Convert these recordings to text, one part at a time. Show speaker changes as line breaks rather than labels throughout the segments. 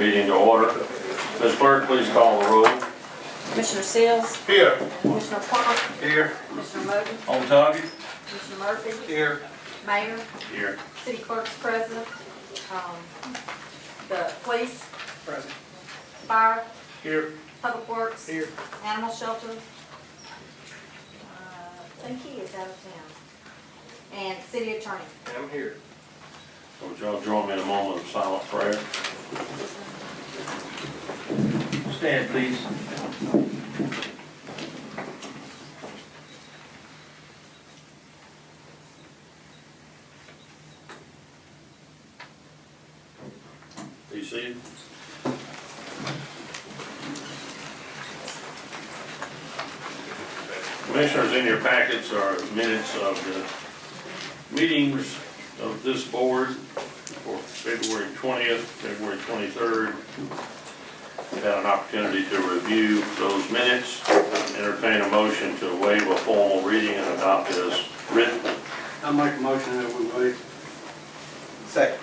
meeting to order. Ms. Clerk, please call the roll.
Commissioner Seals,
Here.
Commissioner Plummer,
Here.
Commissioner Moden,
On target.
Commissioner Murphy,
Here.
Mayor,
Here.
City Clerk's present, the police,
Present.
fire,
Here.
public works,
Here.
animal shelter. I think he is out of town. And city attorney.
I'm here.
Would y'all join me in a moment of silent prayer?
Stand, please.
Be seated. Commissioners, in your packets are minutes of the meetings of this board for February 20th, February 23rd. We've had an opportunity to review those minutes, entertain a motion to waive a formal reading and adopt it as written.
I'll make a motion that we wait. Second.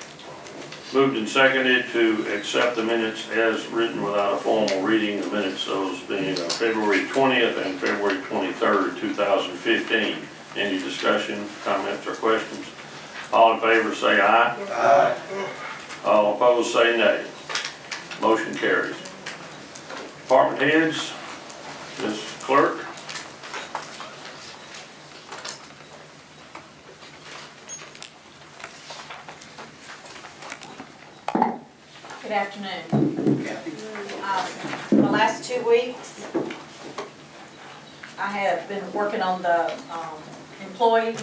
Moved and seconded to accept the minutes as written without a formal reading, the minutes those being February 20th and February 23rd, 2015. Any discussion, comments, or questions? All in favor say aye.
Aye.
All opposed say nay. Motion carries. Department heads, Ms. Clerk.
Good afternoon. The last 2 weeks, I have been working on the employee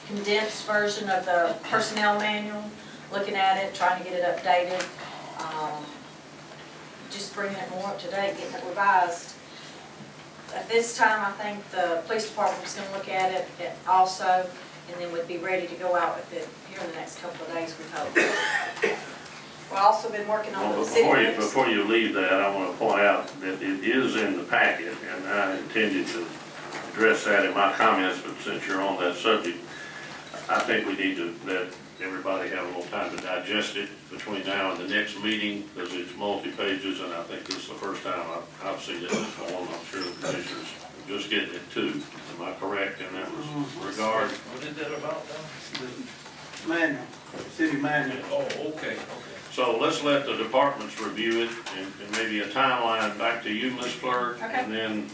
condensed version of the personnel manual, looking at it, trying to get it updated, just bringing it more up to date, getting it revised. At this time, I think the police department is going to look at it also, and then we'd be ready to go out with it here in the next couple of days, we hope. We've also been working on
Well,
the city books.
before you leave that, I want to point out that it is in the packet, and I intended to address that in my comments, but since you're on that subject, I think we need to let everybody have a little time to digest it between now and the next meeting, because it's multi-pages, and I think this is the first time I've seen it in this form. I'm sure the commissioners are just getting it too. Am I correct in that regard?
What is that about now?
Manual, city manual.
Oh, okay.
So let's let the departments review it, and maybe a timeline back to you, Ms. Clerk.
Okay.
And then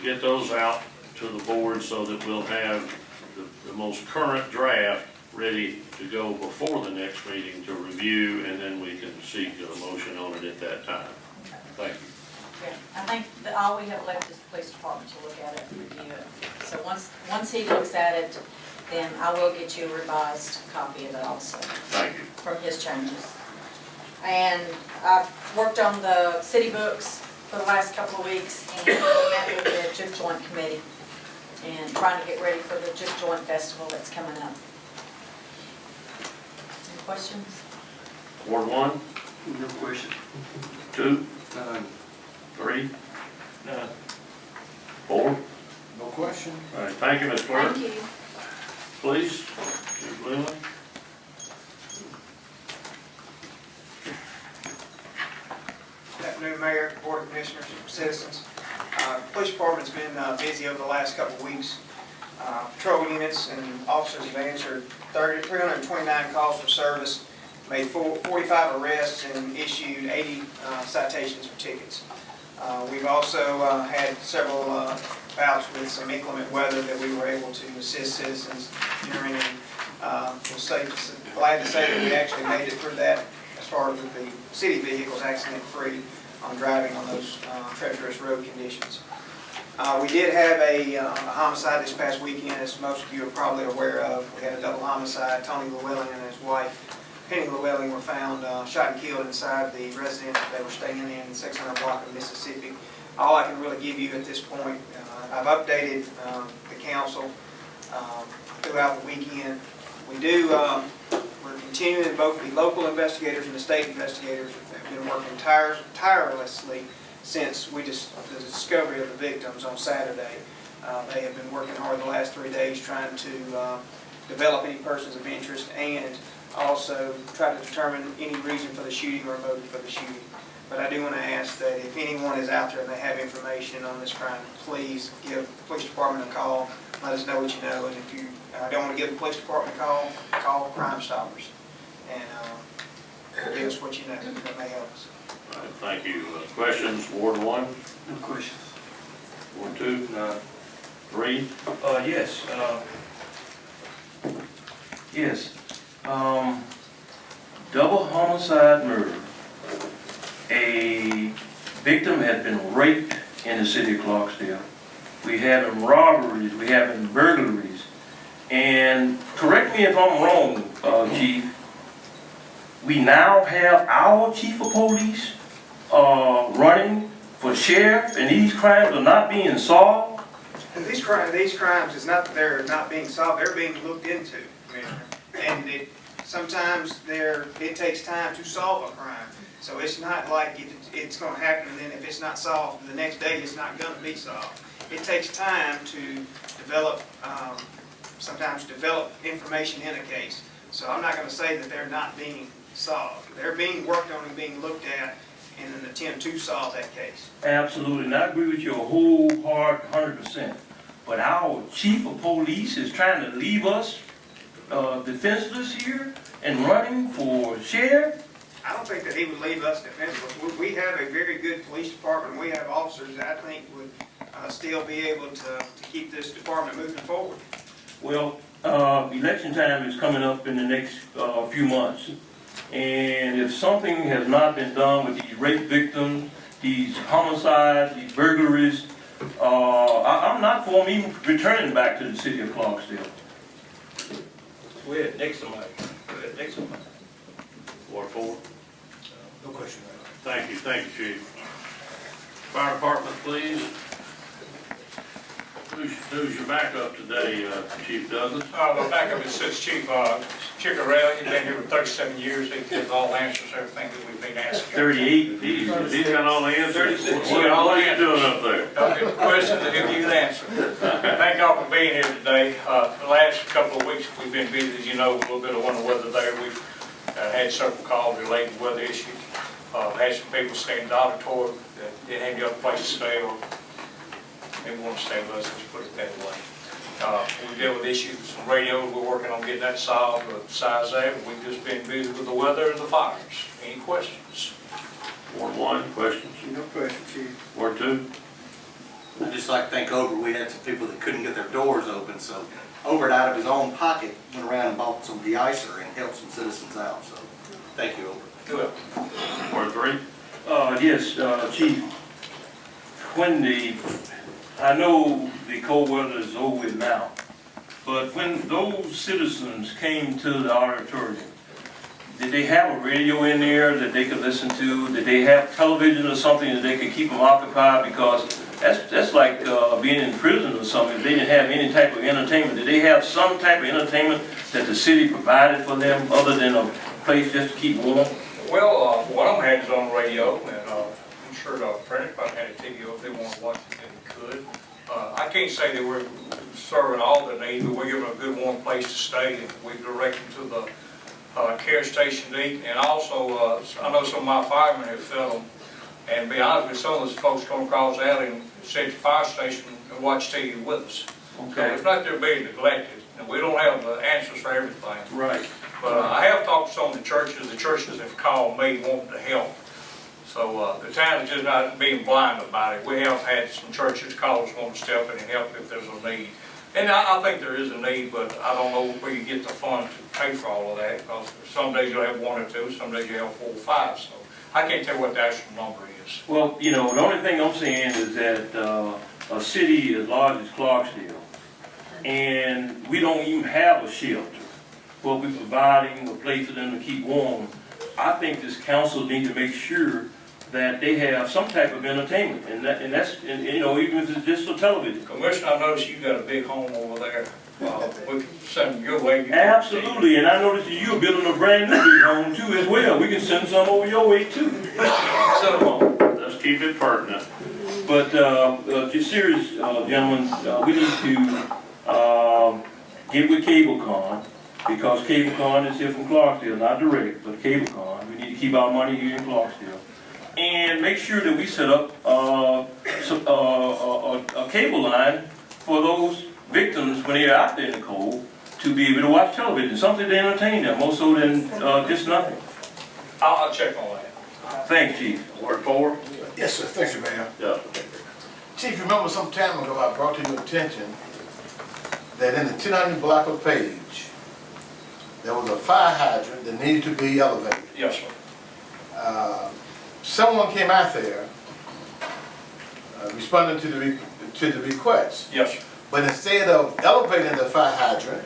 get those out to the board so that we'll have the most current draft ready to go before the next meeting to review, and then we can seek a motion on it at that time. Thank you.
Yeah, I think that all we have left is the police department to look at it and review it. So once he looks at it, then I will get you a revised copy of it also
Thank you.
from his changes. And I've worked on the city books for the last couple of weeks and met with the Juke Joint Committee and trying to get ready for the Juke Joint Festival that's coming up. Any questions?
Ward 1,
No question.
2,
None.
3,
None.
4.
No question.
All right, thank you, Ms. Clerk.
Thank you.
Please, Ms. Leland.
Good afternoon, Mayor, Board of Commissioners, citizens. Police Department's been busy over the last couple of weeks. Patrol units and officers have answered 329 calls for service, made 45 arrests, and issued 80 citations or tickets. We've also had several bouts with some inclement weather that we were able to assist citizens during, and glad to say that we actually made it through that as far as with the city vehicles accident-free on driving on those treacherous road conditions. We did have a homicide this past weekend, as most of you are probably aware of. We had a double homicide. Tony Llewellyn and his wife, Penny Llewellyn, were found shot and killed inside the residence that they were staying in the 600 block of Mississippi. All I can really give you at this point, I've updated the council throughout the weekend. We're continuing, both the local investigators and the state investigators have been working tirelessly since the discovery of the victims on Saturday. They have been working hard the last 3 days trying to develop any persons of interest and also try to determine any reason for the shooting or motive for the shooting. But I do want to ask that if anyone is out there and they have information on this crime, please give the police department a call. Let us know what you know, and if you don't want to give the police department a call, call Crime Stoppers, and give us what you know. That may help us.
All right, thank you. Questions, Ward 1?
No questions.
Ward 2?
No.
3?
Yes, yes. Double homicide murder. A victim had been raped in the city of Clarksdale. We having robberies, we having burglaries. And correct me if I'm wrong, Chief, we now have our chief of police running for sheriff, and these crimes are not being solved.
And these crimes is not that they're not being solved; they're being looked into, Commissioner. And sometimes it takes time to solve a crime. So it's not like it's going to happen, and then if it's not solved the next day, it's not going to be solved. It takes time to develop, sometimes develop information in a case. So I'm not going to say that they're not being solved. They're being worked on and being looked at in an attempt to solve that case.
Absolutely, and I agree with you a whole hard 100%. But our chief of police is trying to leave us defenseless here and running for sheriff.
I don't think that he would leave us defenseless. We have a very good police department. We have officers that I think would still be able to keep this department moving forward.
Well, election time is coming up in the next few months. And if something has not been done with these rape victims, these homicides, these burglaries, I'm not for them even returning back to the city of Clarksdale. We're next to Mike. We're next to Mike.
Ward 4?
No question.
Thank you, Chief. Fire department, please. Who's your backup today, Chief Douglas?
The backup is Chief Chickarelli. He's been here for 37 years. He gives all the answers to everything that we've been asking.
38.
He's got all the answers.
36.
What are you doing up there?
I'll get the questions and he'll give you the answer. Thank y'all for being here today. The last couple of weeks we've been busy, as you know, a little bit of winter weather there. We've had several calls related to weather issues. Had some people stay in the auditorium that didn't have any other place to stay, or they want to stay with us, let's put it that way. We deal with issues, some radios, we're working on getting that solved, but besides that, we've just been busy with the weather and the fires. Any questions?
Ward 1, questions?
No question, Chief.
Ward 2?
I'd just like to thank Over. We had some people that couldn't get their doors open, so Over, out of his own pocket, went around and bought some de-icer and helped some citizens out, so thank you, Over.
Good.
Ward 3?
Yes, Chief, I know the cold weather is over with now, but when those citizens came to the auditorium, did they have a radio in there that they could listen to? Did they have television or something that they could keep them occupied? Because that's like being in prison or something. If they didn't have any type of entertainment, did they have some type of entertainment that the city provided for them other than a place just to keep warm?
Well, one of them had his own radio, and I'm sure the apprentice probably had a TV if they wanted to watch it, they could. I can't say that we're serving all the needs, but we're giving them a good warm place to stay, and we direct them to the care station to eat. And also, I know some of my firemen have fed them, and to be honest with you, some of those folks come across the alley and sit at the fire station and watch TV with us.
Okay.
So it's not they're being neglected, and we don't have the answers for everything.
Right.
But I have talked to some of the churches. The churches have called me wanting to help. So the town is just not being blind about it. We have had some churches call us wanting to step in and help if there's a need. And I think there is a need, but I don't know where you get the funds to pay for all of that, because some days you'll have 1 or 2, some days you'll have 4 or 5. So I can't tell what the actual number is.
Well, you know, the only thing I'm saying is that a city as large as Clarksdale, and we don't even have a shelter, but we're providing a place for them to keep warm. I think this council needs to make sure that they have some type of entertainment, and you know, even if it's just a television.
Commissioner, I noticed you got a big home over there. We can send them your way.
Absolutely, and I noticed that you're building a brand new big home too as well. We can send some over your way too. So,
Let's keep it pertinent.
but just serious, gentlemen, we need to get with CableCon because CableCon is here from Clarksville, not direct, but CableCon. We need to keep our money here in Clarksville. And make sure that we set up a cable line for those victims when they're out there in the cold to be able to watch television, something to entertain them, more so than just nothing.
I'll check on that.
Thanks, Chief.
Ward 4?
Yes, sir. Thank you, Mayor.
Yeah.
Chief, remember some time ago, I brought to your attention that in the 1000 block of Page, there was a fire hydrant that needed to be elevated.
Yes, sir.
Someone came out there, responding to the request,
Yes, sir.
but instead of elevating the fire hydrant,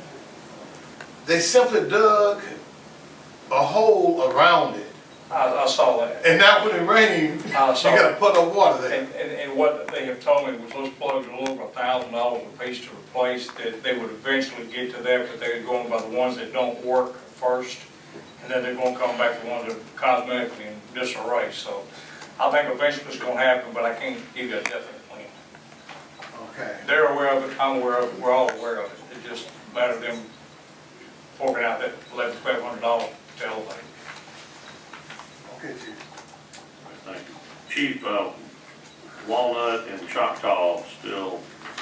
they simply dug a hole around it.
I saw that.
And now when it rains, you
I saw
gotta put up water there.
And what they have told me was those plugs are a little over $1,000 a piece to replace, that they would eventually get to that, but they're going by the ones that don't work first, and then they're gonna come back to the ones that are cosmetically in disarray. So I think eventually it's gonna happen, but I can't give you a definite plan.
Okay.
They're aware of it, I'm aware of it, we're all aware of it. It's just a matter of them forking out that $1,100 to elevate.
Okay, Chief.
Thank you. Chief, Walnut and Choctaw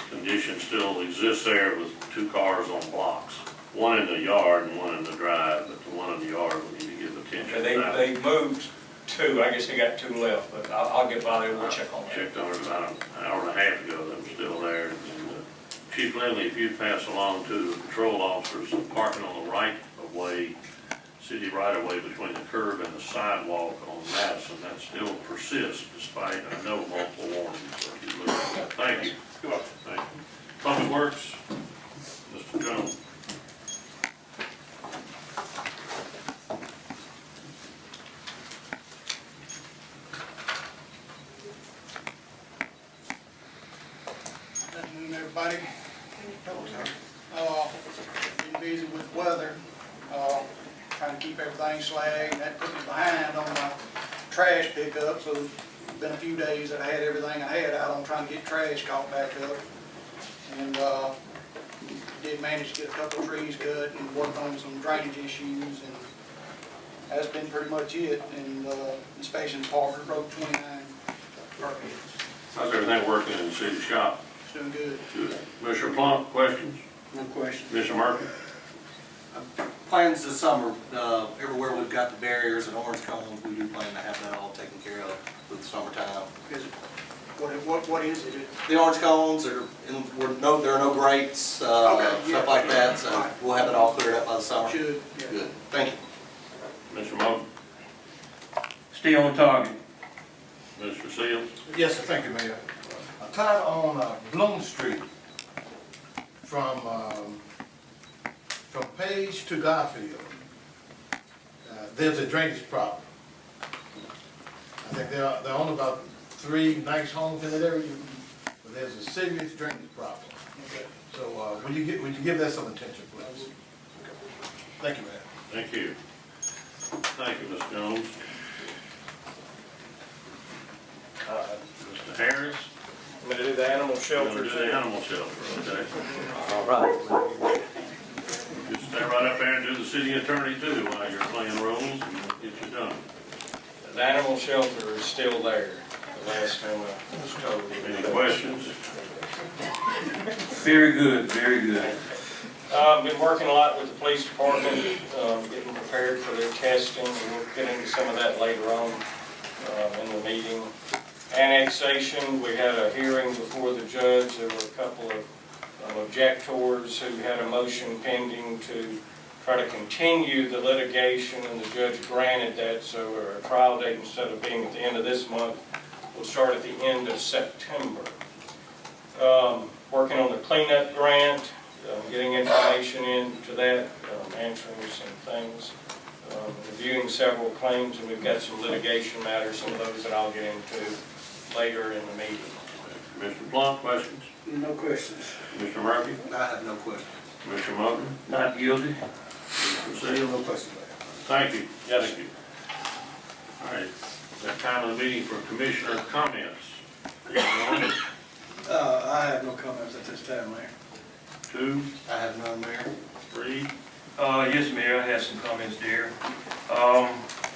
condition still exists there with 2 cars on blocks. One in the yard and one in the drive, but the one in the yard we need to give attention to that.
They moved 2, I guess they got 2 left, but I'll get by there, we'll check on that.
Checked on it about an hour and a half ago, they were still there. And Chief Lindley, if you'd pass along to the patrol officers, the parking on the right of way, city right of way between the curb and the sidewalk on Madison, that still persists despite, I know, multiple warnings. So if you look at that. Thank you.
You're welcome.
Thank you. Public Works, Mr. Jones.
Good afternoon, everybody. Been busy with weather, trying to keep everything slagged. That put me behind on my trash pickup, so it's been a few days that I had everything I had out on trying to get trash caught back up. And did manage to get a couple of trees cut and work on some drainage issues, and that's been pretty much it. And inspection department wrote 29 permits.
How's everything working in the city shop?
It's doing good.
Good. Commissioner Plump, questions?
No question.
Commissioner Murphy?
Plans this summer, everywhere we've got the barriers and orange cones, we do plan to have that all taken care of with the summertime.
Is it, what is it?
The orange cones are, there are no grates,
Okay, yeah.
stuff like that, so
Right.
we'll have it all cleared up by the summer.
Should, yeah.
Good, thank you.
Commissioner Moton?
Stay on target.
Mr. Seals?
Yes, sir. Thank you, Mayor. I'm tired on Bloom Street from Page to Garfield. There's a drainage problem. I think there are only about 3 nice homes in that area, but there's a serious drainage problem. So would you give that some attention, please? Thank you, Mayor.
Thank you. Thank you, Ms. Jones. Mr. Harris?
I'm gonna do the animal
We're
shelter
gonna do
too.
the animal shelter, okay?
All right.
Just stay right up there and do the city attorney too while you're playing roles and get you done.
The animal shelter is still there, the last time I was told.
Any questions?
Very good, very good.
I've been working a lot with the police department, getting prepared for their testing, and we'll get into some of that later on in the meeting. Annexation, we had a hearing before the judge. There were a couple of objectors who had a motion pending to try to continue the litigation, and the judge granted that, so our trial date, instead of being at the end of this month, will start at the end of September. Working on the cleanup grant, getting information into that, answering some things, reviewing several claims, and we've got some litigation matters, some of those that I'll get into later in the meeting.
Commissioner Plump, questions?
No questions.
Commissioner Murphy?
I have no questions.
Commissioner Moton?
Not guilty.
Mr.
Still
Seals?
no question, Mayor.
Thank you.
Yes.
Thank you. All right, that time of the meeting for commissioner comments. 1,
I have no comments at this time, Mayor.
2,
I have none, Mayor.
3,
Yes, Mayor, I have some comments there. I'd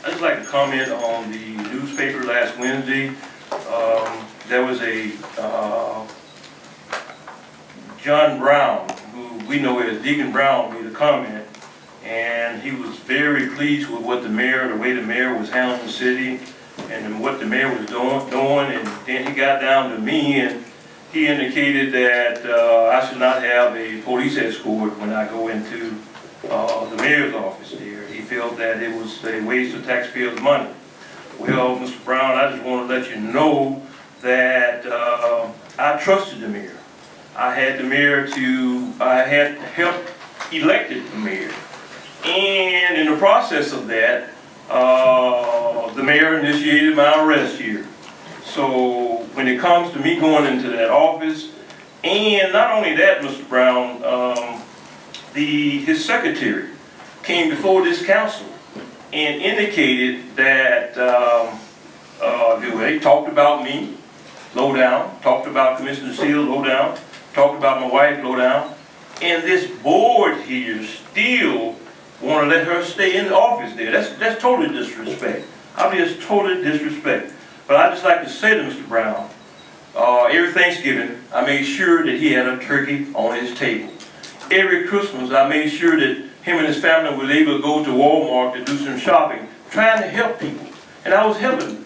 just like to comment on the newspaper last Wednesday. There was a John Brown, who we know as Deacon Brown, made a comment, and he was very pleased with what the way the mayor was handling the city, and what the mayor was doing, and then he got down to me, and he indicated that I should not have a police escort when I go into the mayor's office there. He felt that it was a waste of taxpayers' money. Well, Mr. Brown, I just want to let you know that I trusted the mayor. I had helped elected the mayor. And in the process of that, the mayor initiated my arrest here. So when it comes to me going into that office, and not only that, Mr. Brown, his secretary came before this council and indicated that they talked about me, low down, talked about Commissioner Seal, low down, talked about my wife, low down, and this board here still want to let her stay in the office there. That's totally disrespect. I mean, it's totally disrespect. But I just like to say to Mr. Brown, every Thanksgiving, I made sure that he had a turkey on his table. Every Christmas, I made sure that him and his family were able to go to Walmart to do some shopping, trying to help people. And I was helping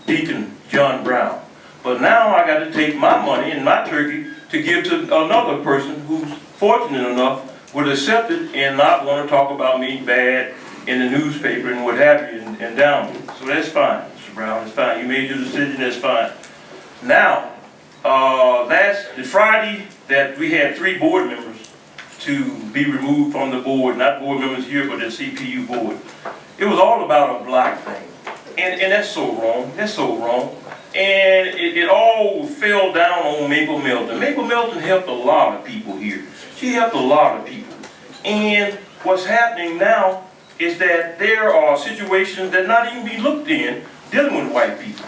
Deacon John Brown. But now I got to take my money and my turkey to give to another person who's fortunate enough would accept it and not want to talk about me bad in the newspaper and what have you and down me. So that's fine, Mr. Brown, that's fine. You made your decision, that's fine. Now, the Friday that we had 3 board members to be removed from the board, not board members here, but the CPU board. It was all about a black thing. And that's so wrong, that's so wrong. And it all fell down on Maple Milton. Maple Milton helped a lot of people here. She helped a lot of people. And what's happening now is that there are situations that not even be looked in dealing with white people.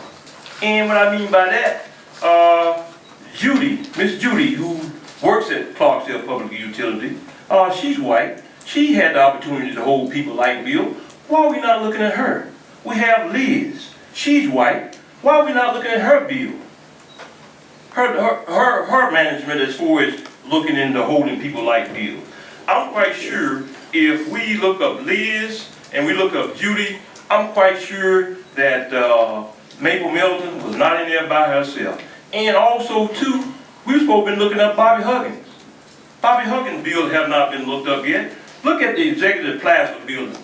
And what I mean by that, Miss Judy, who works at Clarksdale Public Utility, she's white. She had the opportunity to hold people like Bill. Why are we not looking at her? We have Liz. She's white. Why are we not looking at her bill? Her management as far as looking into holding people like Bill. I'm quite sure if we look up Liz and we look up Judy, I'm quite sure that Maple Milton was not in there by herself. And also, too, we were supposed to be looking up Bobby Huggins. Bobby Huggins' bills have not been looked up yet. Look at the Executive Plaza building,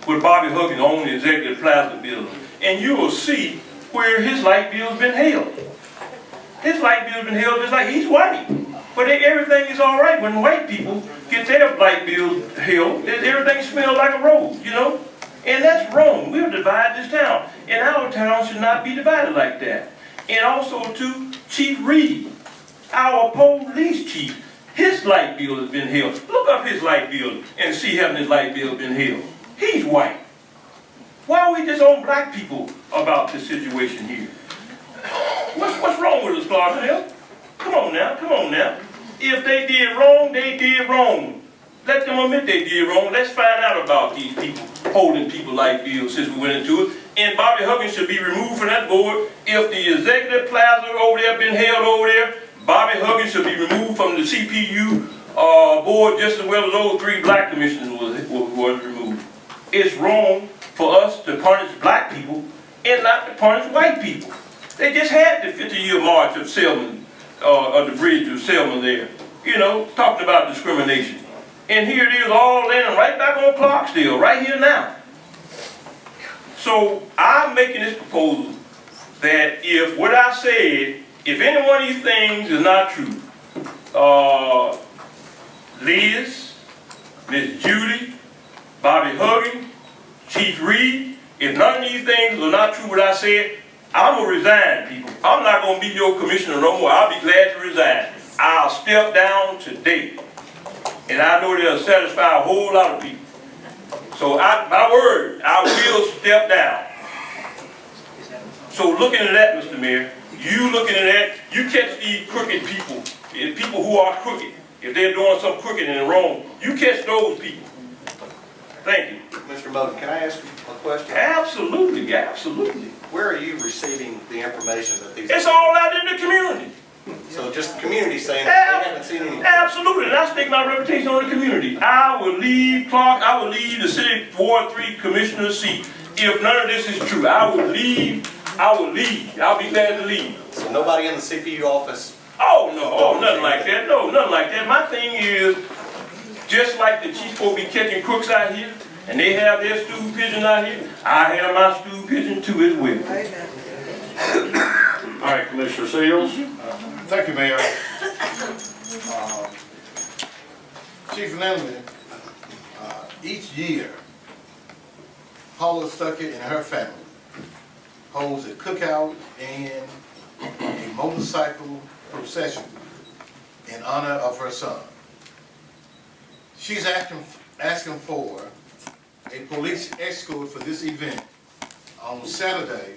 where Bobby Huggins owns the Executive Plaza building, and you will see where his light bill's been held. His light bill's been held just like he's white. But everything is all right when white people get their light bills held. Everything smells like a rose, you know? And that's wrong. We'll divide this town. And our town should not be divided like that. And also, too, Chief Reed, our police chief, his light bill has been held. Look up his light bill and see having his light bill been held. He's white. Why are we just on black people about this situation here? What's wrong with us, Clarksdale? Come on now, come on now. If they did wrong, they did wrong. Let them admit they did wrong. Let's find out about these people holding people like Bill since we went into it. And Bobby Huggins should be removed from that board. If the Executive Plaza over there been held over there, Bobby Huggins should be removed from the CPU board just as well as those 3 black commissioners was removed. It's wrong for us to punish black people and not to punish white people. They just had the 50-year march of Selma, of the bridge of Selma there, you know, talking about discrimination. And here it is all landing right back on Clarksdale, right here now. So I'm making this proposal that if what I said, if any one of these things is not true, Liz, Miss Judy, Bobby Huggins, Chief Reed, if none of these things are not true what I said, I'm going to resign, people. I'm not going to be your commissioner no more. I'll be glad to resign. I'll step down today. And I know that'll satisfy a whole lot of people. So my word, I will step down. So looking at that, Mr. Mayor, you looking at that, you catch these crooked people, people who are crooked. If they're doing something crooked and wrong, you catch those people. Thank you.
Mr. Moten, can I ask you a question?
Absolutely, absolutely.
Where are you receiving the information that these?
It's all out in the community.
So just the community saying that they haven't seen anything?
Absolutely, and I stake my reputation on the community. I will leave Clark, I will leave the city Ward 3 commissioner seat. If none of this is true, I will leave. I'll be glad to leave.
So nobody in the CPU office?
Oh, no, oh, nothing like that. No, nothing like that. My thing is, just like the chief will be catching crooks out here, and they have their stool pigeons out here, I have my stool pigeon too as well.
All right, Commissioner Seals?
Thank you, Mayor. Chief Lemley, each year, Paula Stuckey and her family holds a cookout and a motorcycle procession in honor of her son. She's asking for a police escort for this event on Saturday,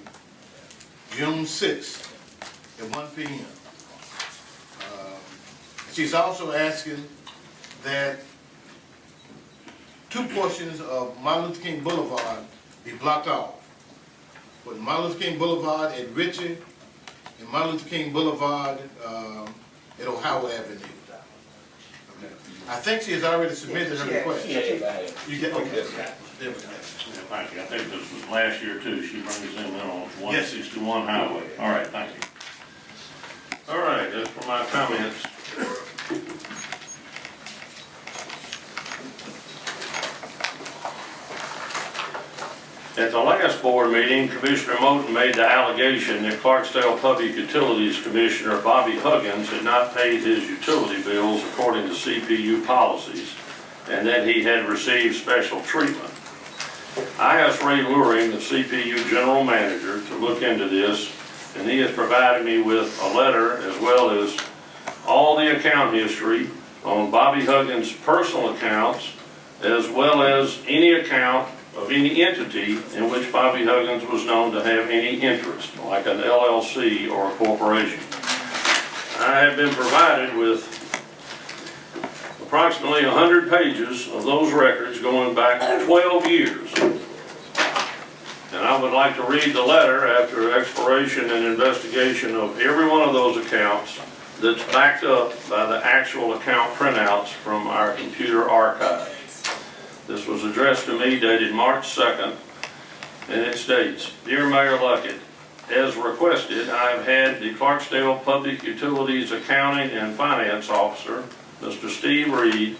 June 6th at 1 p.m. She's also asking that 2 portions of Martin Luther King Boulevard be blocked off. But Martin Luther King Boulevard at Ritchie and Martin Luther King Boulevard at Ohio Avenue. I think she has already submitted her request. You get, okay. There we go.
Thank you. I think this was last year too. She brings them in on
Yes.
161 Highway. All right, thank you. All right, that's for my comments. At the last board meeting, Commissioner Moten made the allegation that Clarksdale Public Utilities Commissioner Bobby Huggins had not paid his utility bills according to CPU policies, and that he had received special treatment. I asked Ray Luring, the CPU General Manager, to look into this, and he has provided me with a letter as well as all the account history on Bobby Huggins' personal accounts, as well as any account of any entity in which Bobby Huggins was known to have any interest, like an LLC or a corporation. I have been provided with approximately 100 pages of those records going back 12 years. And I would like to read the letter after exploration and investigation of every one of those accounts that's backed up by the actual account printouts from our computer archive. This was addressed to me dated March 2nd, and it states, Dear Mayor Luckett, as requested, I've had the Clarksdale Public Utilities Accounting and Finance Officer, Mr. Steve Reed,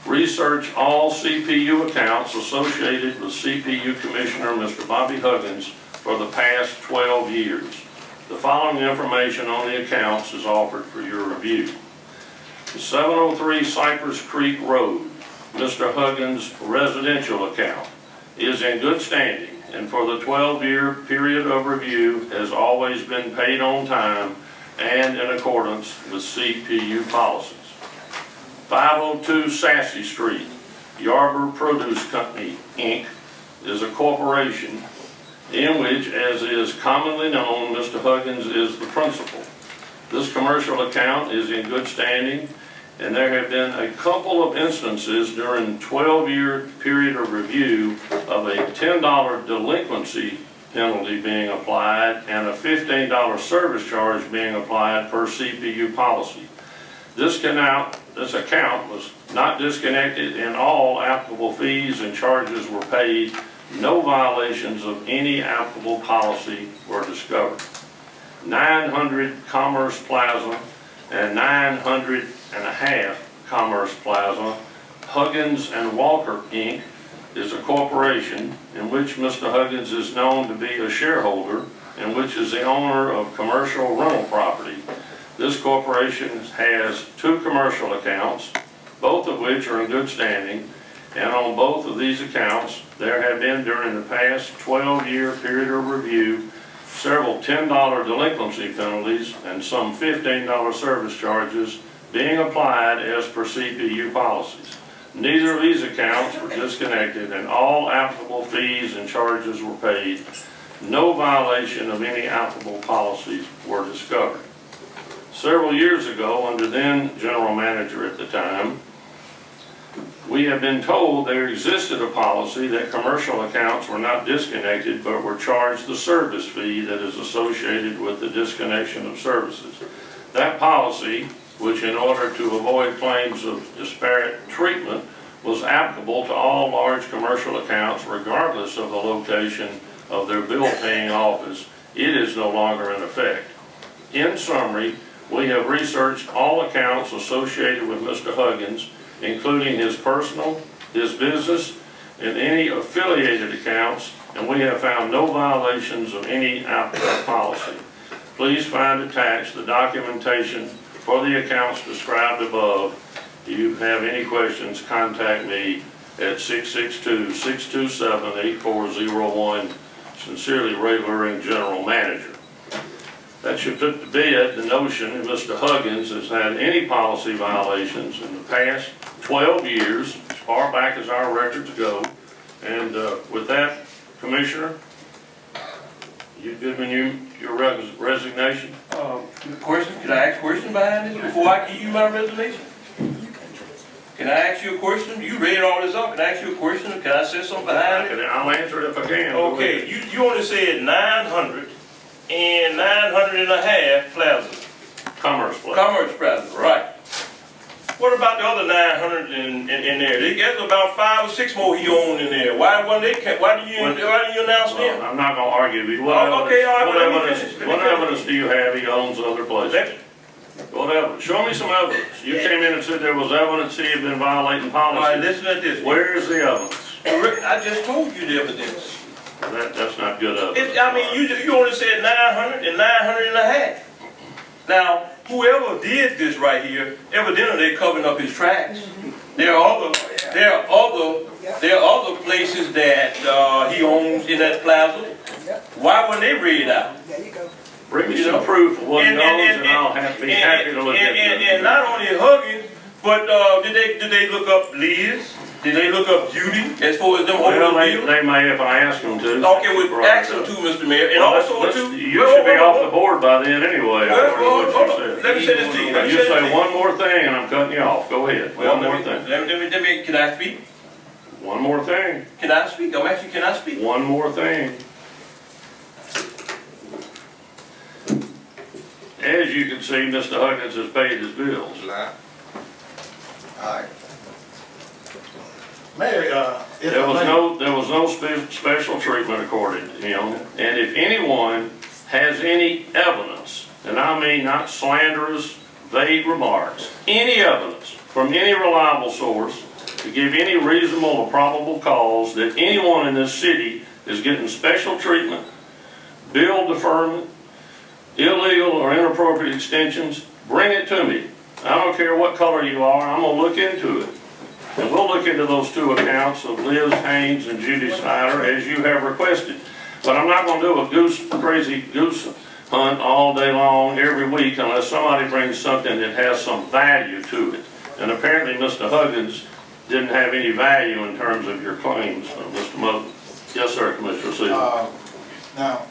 research all CPU accounts associated with CPU Commissioner Mr. Bobby Huggins for the past 12 years. The following information on the accounts is offered for your review. The 703 Cypress Creek Road, Mr. Huggins' residential account, is in good standing and for the 12-year period of review has always been paid on time and in accordance with CPU policies. 502 Sassy Street, Yarborough Produce Company, Inc. is a corporation in which, as is commonly known, Mr. Huggins is the principal. This commercial account is in good standing, and there have been a couple of instances during the 12-year period of review of a $10 delinquency penalty being applied and a $15 service charge being applied per CPU policy. This account was not disconnected and all applicable fees and charges were paid. No violations of any applicable policy were discovered. 900 Commerce Plaza and 900.5 Commerce Plaza, Huggins and Walker, Inc. is a corporation in which Mr. Huggins is known to be a shareholder and which is the owner of commercial rental property. This corporation has 2 commercial accounts, both of which are in good standing, and on both of these accounts there have been during the past 12-year period of review several $10 delinquency penalties and some $15 service charges being applied as per CPU policies. Neither of these accounts were disconnected and all applicable fees and charges were paid. No violation of any applicable policies were discovered. Several years ago, under then General Manager at the time, We have been told there existed a policy that commercial accounts were not disconnected but were charged the service fee that is associated with the disconnection of services. That policy, which in order to avoid claims of disparate treatment, was applicable to all large commercial accounts regardless of the location of their bill-paying office, it is no longer in effect. In summary, we have researched all accounts associated with Mr. Huggins, including his personal, his business, and any affiliated accounts, and we have found no violations of any applicable policy. Please find attached the documentation for the accounts described above. If you have any questions, contact me at 662-627-8401. Sincerely, Ray Luring, General Manager. That should put to bed the notion that Mr. Huggins has had any policy violations in the past 12 years, as far back as our records go. And with that, Commissioner, you giving your resignation?
Question, can I ask a question behind this before I give you my resignation? Can I ask you a question? You read all this up, can I ask you a question, or can I say something behind it?
I'll answer it if I can.
Okay, you only said 900 and 900 and a half plaza.
Commerce Plaza.
Commerce plaza, right. What about the other 900 in there? There's about 5 or 6 more he owned in there. Why didn't you announce them?
I'm not gonna argue with you. What
Okay, all right, well, let me
evidence,
finish.
what evidence do you have he owns other places? What evidence? Show me some evidence. You came in and said there was evidence he had been violating
All right,
policy.
listen to this.
Where is the evidence?
I just told you the evidence.
That's not good evidence.
You only said 900 and 900 and a half. Now, whoever did this right here, evidently they're covering up his tracks. There are other places that he owns in that plaza. Why weren't they read out?
Bring me some proof of what he owns and I'll be happy to look at it.
And not only Huggins, but did they look up Liz? Did they look up Judy as far as them
Well,
holding deals?
they may if I ask them to.
Okay, well, ask them to, Mr. Mayor, and
Well,
also
let's-
to.
You should be off the board by then anyway.
Well,
according to what you
hold on.
said.
Let me say this to you. Let me
You
say this to
say
you.
one more thing and I'm cutting you off. Go ahead.
Well,
One more thing.
let me, can I speak?
One more thing.
Can I speak? I'm asking, can I speak?
One more thing. As you can see, Mr. Huggins has paid his bills.
Alright. Mayor, if
There
I
was
may-
no special treatment accorded to him. And if anyone has any evidence, and I mean not slanderous, vague remarks, any evidence from any reliable source to give any reasonable or probable cause that anyone in this city is getting special treatment, bill deferment, illegal or inappropriate extensions, bring it to me. I don't care what color you are, I'm gonna look into it. And we'll look into those 2 accounts of Liz Haynes and Judy Snyder as you have requested. But I'm not gonna do a crazy goose hunt all day long, every week, unless somebody brings something that has some value to it. And apparently Mr. Huggins didn't have any value in terms of your claims, Mr. Mosley. Yes, sir, Commissioner Seaver.
Now,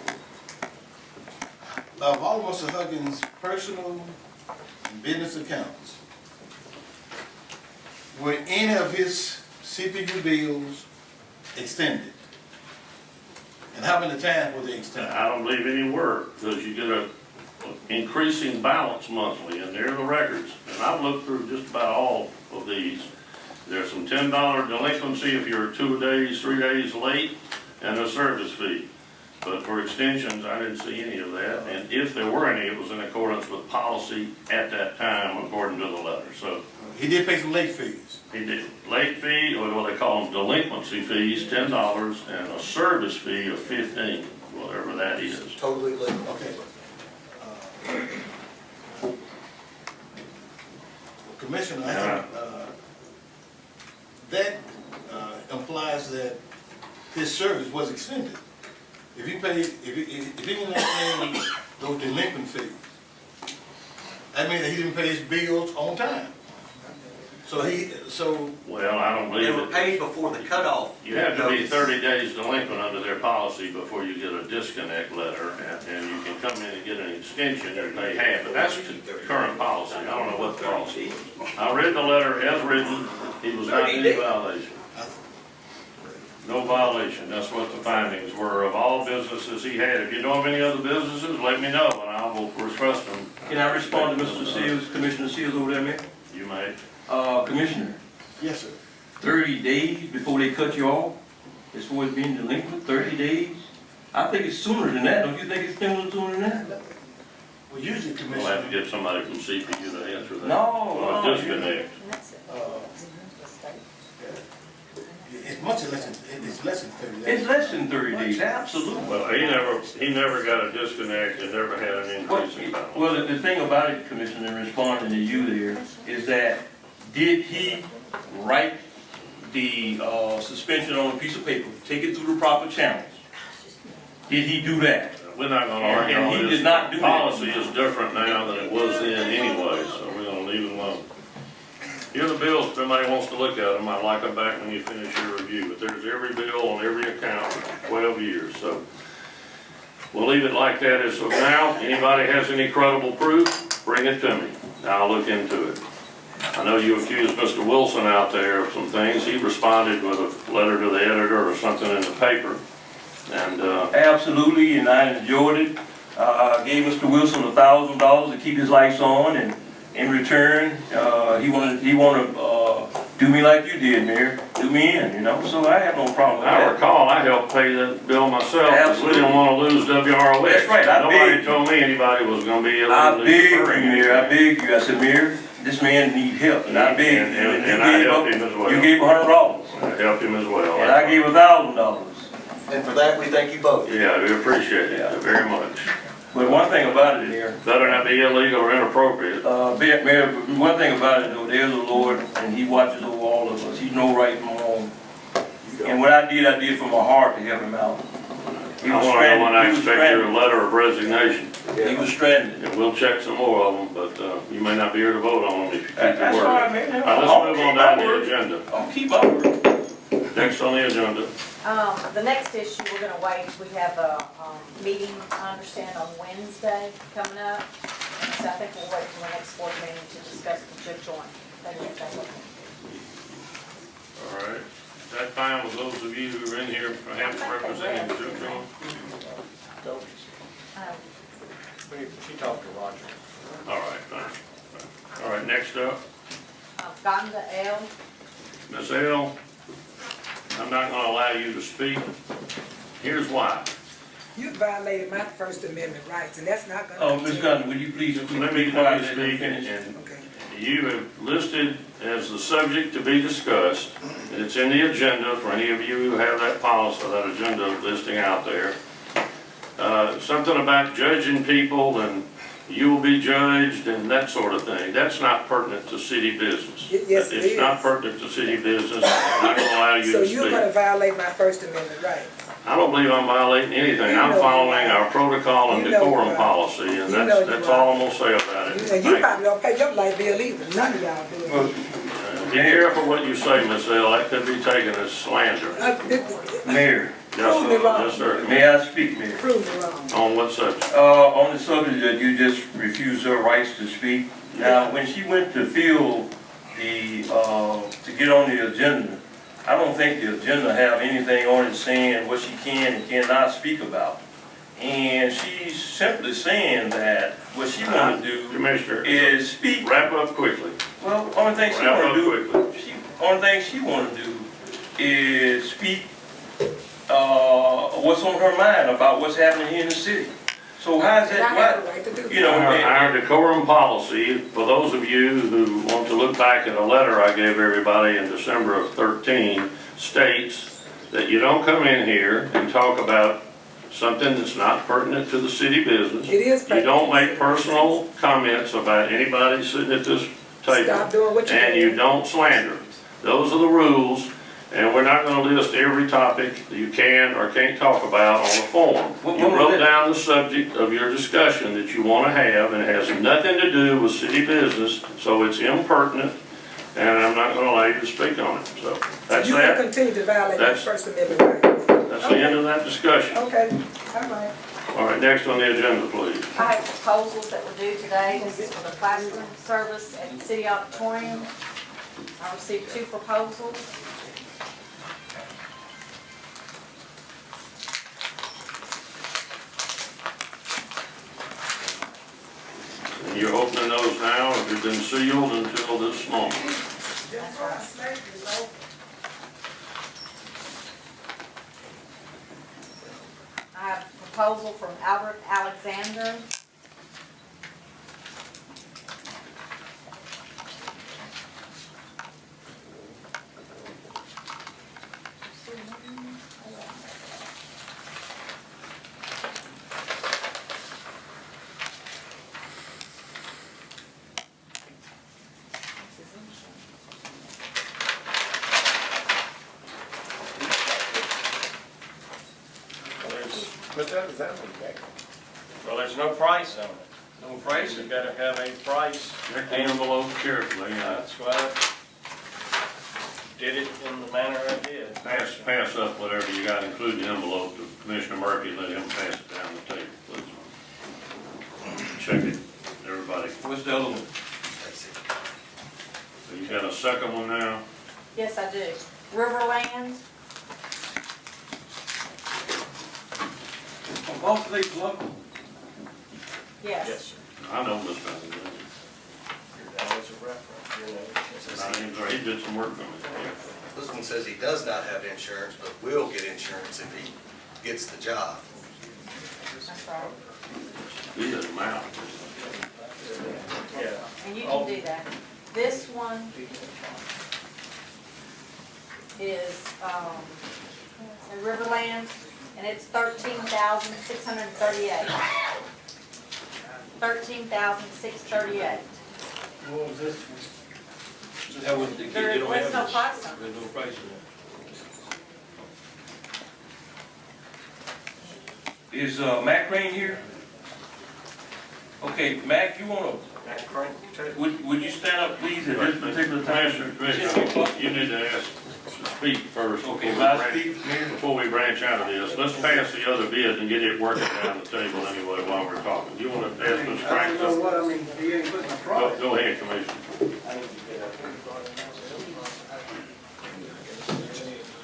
of all of Mr. Huggins' personal and business accounts, were any of his CPU bills extended? And how many times were they extended?
I don't believe any were, because you get a increasing balance monthly, and there are the records. And I've looked through just about all of these. There's some $10 delinquency if you're 2 days, 3 days late, and a service fee. But for extensions, I didn't see any of that, and if there were any, it was in accordance with policy at that time, according to the letter. So
He did pay some late fees.
he did late fee, or what they call them delinquency fees, $10, and a service fee of $15, whatever that is.
Totally legal.
Okay. Commissioner, I think, that implies that his service was extended. If he paid, if he didn't pay those delinquent fees, that means that he didn't pay his bills on time. So
Well, I don't
They
believe
were
it.
paid before the cutoff.
You have to be
notice.
30 days delinquent under their policy before you get a disconnect letter, and you can come in and get an extension if they have, but that's the current policy. I don't know what the policy is. I read the letter as written, he was not in violation. No violation, that's what the findings were of all businesses he had. If you know of any other businesses, let me know, and I will request them.
Can I respond to Mr. Seals, Commissioner Seals over there, Mayor?
You may.
Commissioner,
yes, sir.
30 days before they cut you off, as far as being delinquent, 30 days? I think it's sooner than that, don't you think it's sooner than that?
Well, usually,
We'll have to
Commissioner,
get somebody from CPU to answer that.
No,
Well,
no.
disconnect.
it's much less than, it's less than 30 days.
It's less than 30 days, absolutely.
Well, he never got a disconnect and never had an increase in balance.
Well, the thing about it, Commissioner, responding to you there, is that did he write the suspension on a piece of paper, take it through the proper channels? Did he do that?
We're not gonna argue
And
on
he
this.
did not do that.
Policy is different now than it was then anyway, so we're gonna leave it alone. Here are the bills, if anybody wants to look at them, I'd like them back when you finish your review, but there's every bill on every account for 12 years, so. We'll leave it like that as of now. Anybody has any credible proof, bring it to me. I'll look into it. I know you accused Mr. Wilson out there of some things. He responded with a letter to the editor or something in the paper. And,
Absolutely, and I enjoyed it. Gave Mr. Wilson $1,000 to keep his lights on, and in return, he wanted do me like you did, Mayor. Do me in, you know, so I have no problem with
I
that.
recall, I helped pay that bill myself, because we didn't want to lose WROX.
That's right, I
Nobody
begged
told me anybody was gonna be
I
illegally
begged you,
deferring
Mayor, I
anything.
begged you. I said, Mayor, this man need help, and I begged you.
And I helped him as well.
You gave $100,
I helped him as well.
and I gave $1,000.
And for that, we thank you both.
Yeah, we appreciate it very much.
But one thing about it, Mayor,
Better not be illegal or inappropriate.
Mayor, one thing about it though, there's a Lord, and He watches over all of us. He knows right from wrong. And what I did from my heart to help him out. He
I
was
want to know when I
stranded. He was
expect your
stranded.
letter of resignation.
He was stranded.
And we'll check some more of them, but you may not be here to vote on them if you keep your
That's
word.
all right, man.
All right, let's move on down the agenda.
I'll keep my word.
Next on the agenda,
The next issue, we're gonna wait, we have a, meeting, I understand, on Wednesday coming up. So I think we'll wait till the next board meeting to discuss the chip joint.
all right. Is that fine with those of you who are in here perhaps representing the Duke Joint?
She talked to Roger.
All right, fine. All right, next up,
Gotten to L,
Ms. L. I'm not gonna allow you to speak. Here's why.
You violated my First Amendment rights, and that's not gonna.
Oh, Ms. Gunn, will you please
Let me
be quiet
speak,
and let him finish?
and
Okay.
you have listed as the subject to be discussed, and it's in the agenda for any of you who have that policy, that agenda listing out there. Something about judging people and you will be judged and that sort of thing. That's not pertinent to city business.
Yes, it
It's not
is.
pertinent to city business. I'm not gonna allow you
So
to
you're gonna
speak.
violate my First Amendment rights.
I don't believe I'm violating anything.
You
I'm
know you
following
are.
our protocol and
You know you
decorum
are.
policy, and
You know you
that's
are.
all I'm gonna say about it.
And you
Thank
probably don't pay your light bill either, none of y'all do.
Well,
Be careful what you say, Miss L. That could be taken as slander.
Mayor,
Yes,
Prove me
sir.
wrong.
Yes, sir.
may I speak, Mayor?
Prove me wrong.
On what subject?
On the subject that you just refused her rights to speak. Now, when she went to fill the, to get on the agenda, I don't think the agenda have anything on it saying what she can and cannot speak about. And she's simply saying that what she wanna do
Commissioner,
is speak.
wrap up quickly.
Well, only thing she
Wrap
wanna
up
do,
quickly.
only thing she wanna do is speak, what's on her mind about what's happening here in the city. So how's
And I
that,
have a right to do
you know,
that.
Our decorum policy, for those of you who want to look back at a letter I gave everybody in December of 13, states that you don't come in here and talk about something that's not pertinent to the city business.
It is
You don't
pertinent.
make personal comments about anybody sitting at this table.
Stop doing what you're
And
doing.
you don't slander. Those are the rules, and we're not gonna list every topic that you can or can't talk about on the form.
What
You
was
wrote
it?
down the subject of your discussion that you wanna have, and it has nothing to do with city business, so it's impertinent and I'm not gonna allow you to speak on it, so that's
You can
that.
continue to violate my
That's-
First Amendment rights.
That's the end of that discussion.
Okay, all right.
All right, next on the agenda, please.
I have proposals that were due today. This is for the classroom service at the city auditorium. I received 2 proposals.
And you're opening those now, if you've been sealed until this moment.
That's right. I have a proposal from Albert Alexander.
Well, there's no price on it.
No price?
You gotta have a price.
Check the envelope carefully,
That's why I did it in the manner I did.
pass up whatever you got, including the envelope to Commissioner Murphy, let him pass it down the table, please. Check it, everybody.
What's the other one?
So you got a second one now?
Yes, I do. Riverland,
Are both of these local?
yes.
Yes, sir.
I know Miss Bennett.
That was a reference.
He did some work for me.
This one says he does not have insurance, but will get insurance if he gets the job.
That's right.
He doesn't matter.
Yeah.
And you can do that. This one is, in Riverland, and it's 13,638. 13,638.
What was this?
That was the,
There
they don't
was
have
no
this.
price on it.
There's no price on it. Is, Mac Crane here? Okay, Mac, you wanna, would you stand up, please, at this particular time?
Commissioner, you need to ask to speak first.
Okay, will I speak?
Before we branch out of this, let's pass the other bid and get it working down the table anyway while we're talking. You want to ask Ms.
I
Frank?
don't know what, I mean, he ain't putting a price.
Go ahead, Commissioner.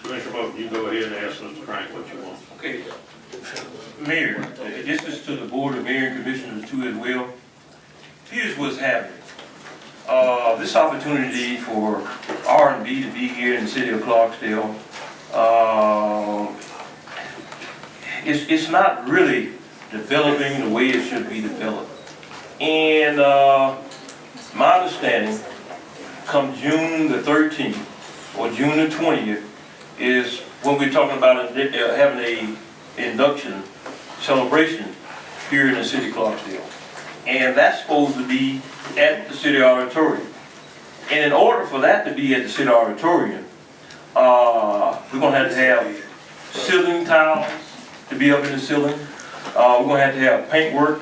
Commissioner Moak, you go ahead and ask Mr. Frank what you want.
Okay. Mayor, this is to the Board of Mayor and Commissioners too as well. Here's what's happening. This opportunity for R&B to be here in the city of Clarksdale, it's not really developing the way it should be developed. And my understanding, come June the 13th or June the 20th is when we're talking about having a induction celebration here in the city of Clarksdale. And that's supposed to be at the city auditorium. And in order for that to be at the city auditorium, we're gonna have to have ceiling tiles to be up in the ceiling. We're gonna have to have paintwork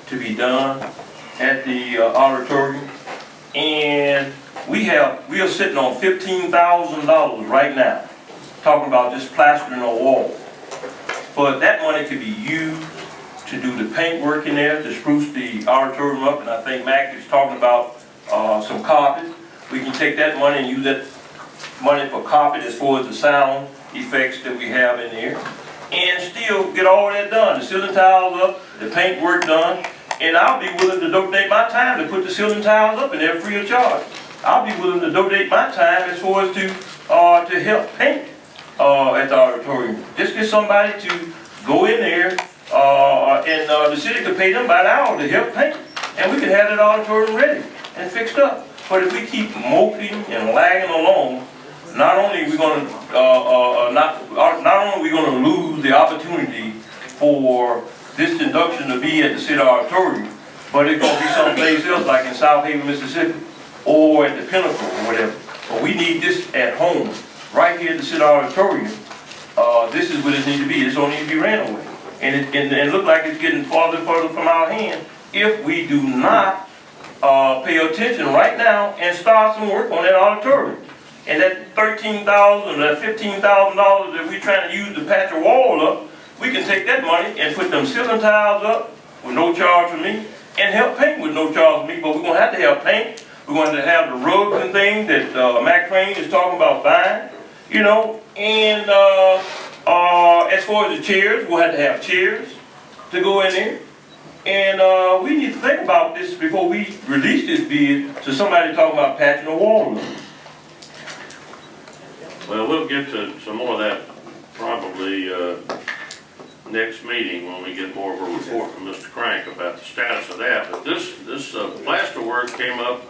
to be done at the auditorium. And we are sitting on $15,000 right now, talking about just plastering a wall. But that money could be used to do the paintwork in there, to spruce the auditorium up, and I think Mac is talking about some carpet. We can take that money and use that money for carpet as far as the sound effects that we have in there, and still get all that done, the ceiling tiles up, the paintwork done, and I'll be willing to donate my time to put the ceiling tiles up in there free of charge. I'll be willing to donate my time as far as to help paint at the auditorium. Just get somebody to go in there, and the city could pay them by the hour to help paint, and we could have that auditorium ready and fixed up. But if we keep moping and lagging along, not only are we going to not only are we going to lose the opportunity for this induction to be at the city auditorium, but it's going to be someplace else, like in South Haven, Mississippi, or at the Pinnacle or whatever. But we need this at home, right here at the city auditorium. This is what it needs to be. This don't need to be ran away. And it look like it's getting farther and farther from our hand if we do not pay attention right now and start some work on that auditorium. And that $13,000, that $15,000 that we're trying to use to patch a wall up, we can take that money and put them ceiling tiles up with no charge for me, and help paint with no charge for me, but we're gonna have to have paint. We're going to have the rugs and things that Mac Crane is talking about buying, you know, and as far as the chairs, we'll have to have chairs to go in there. And we need to think about this before we release this bid to somebody talking about patching a wall.
Well, we'll get to some more of that probably next meeting when we get more of a report from Mr. Crank about the status of that. But this plaster work came up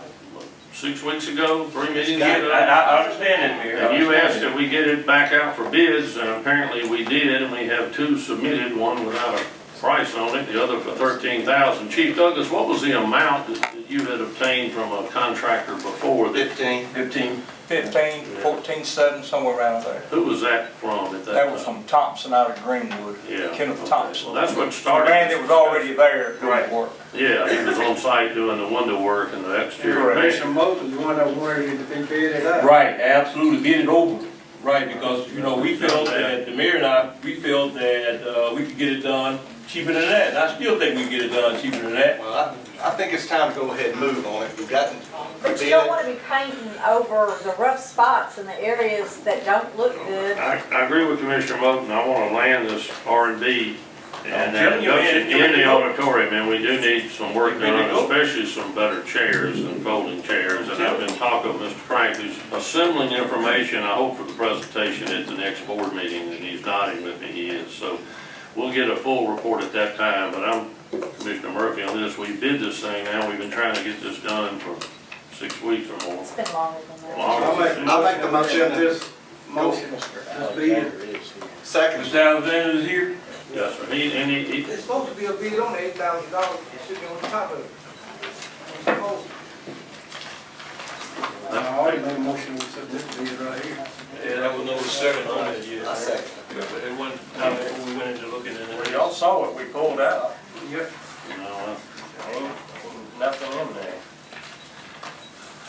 6 weeks ago, 3 meetings ago.
I understand that, Mayor.
And you asked that we get it back out for bids, and apparently we did, and we have 2 submitted, one without a price on it, the other for $13,000. Chief Douglas, what was the amount that you had obtained from a contractor before?
15.
15, 14.7, somewhere around there.
Who was that from at that time?
That was from Thompson out of Greenwood,
Yeah.
Kenneth
Okay.
Thompson.
Well, that's what
The
started.
man that was already there doing the work.
Yeah, he was on site doing the window work and the exterior.
Commissioner Mosley, the one that wanted it to be bid up.
Right, absolutely, get it over. Right, because, you know, we felt that, the mayor and I, we felt that we could get it done cheaper than that. And I still think we can get it done cheaper than that.
Well, I think it's time to go ahead and move on it. We've gotten
But you don't wanna be painting over the rough spots in the areas that don't look good.
I agree with Commissioner Moten. I want to land this R&D and
I'm telling you, man, it's
in
ready to
the
go.
auditorium, and we do need some work
It's ready
done,
to go.
especially some better chairs and folding chairs. And I've been talking with Mr. Frank, who's assembling information, I hope for the presentation at the next board meeting, and he's nodding with me, he is. So we'll get a full report at that time, but I'm Commissioner Murphy on this. We bid this thing now, we've been trying to get this done for 6 weeks or more.
It's been longer than that.
I'll make the motion.
This motion, this bid.
Second.
Mr. Alexander is here.
Yes, sir. He
It's supposed to be a bid on $8,000, it should be on the top of it.
I already made a motion to accept this bid right here.
Yeah, that was no second on it yet.
I second.
It wasn't time before we went into looking at it.
Y'all saw it, we pulled out.
Yep.
Nothing in there.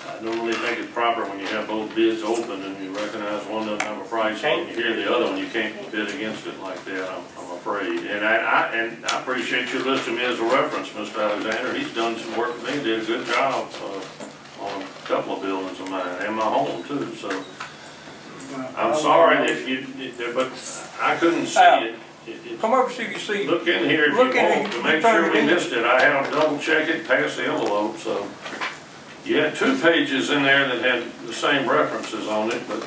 I normally think it's proper when you have both bids open and you recognize one doesn't have a price, and you hear the other one, you can't bid against it like that, I'm afraid. And I appreciate you listing me as a reference, Mr. Alexander. He's done some work for me, did a good job on a couple of buildings of mine, and my home too, so. I'm sorry if you, but I couldn't see it.
Come over so you can see.
Look in here if you
Look in
want,
here.
to make sure we missed it. I had to double check it, pass the envelope, so. You had 2 pages in there that had the same references on it, but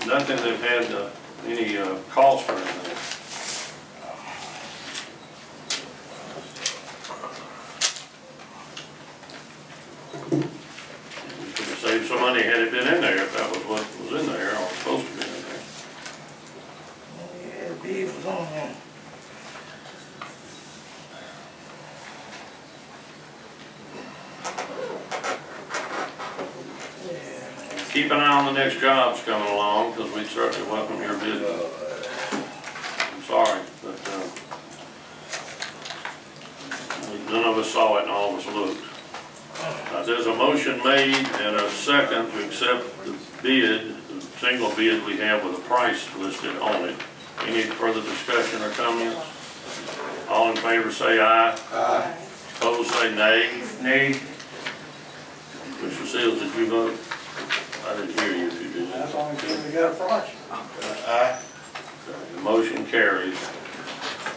nothing that had any cost or anything. We could have saved some money had it been in there, if that was what was in there, or supposed to be in there.
Yeah, bid was on there.
Keep an eye on the next jobs coming along, because we'd certainly welcome your bid. I'm sorry, but none of us saw it and all of us looked. There's a motion made and a second to accept the bid, the single bid we have with a price listed on it. Any further discussion or comments? All in favor say aye.
Aye.
Opposed say nay.
Nay.
Mr. Seals, did you vote? I didn't hear you if you did.
That's the only thing we got a price.
Aye. The motion carries.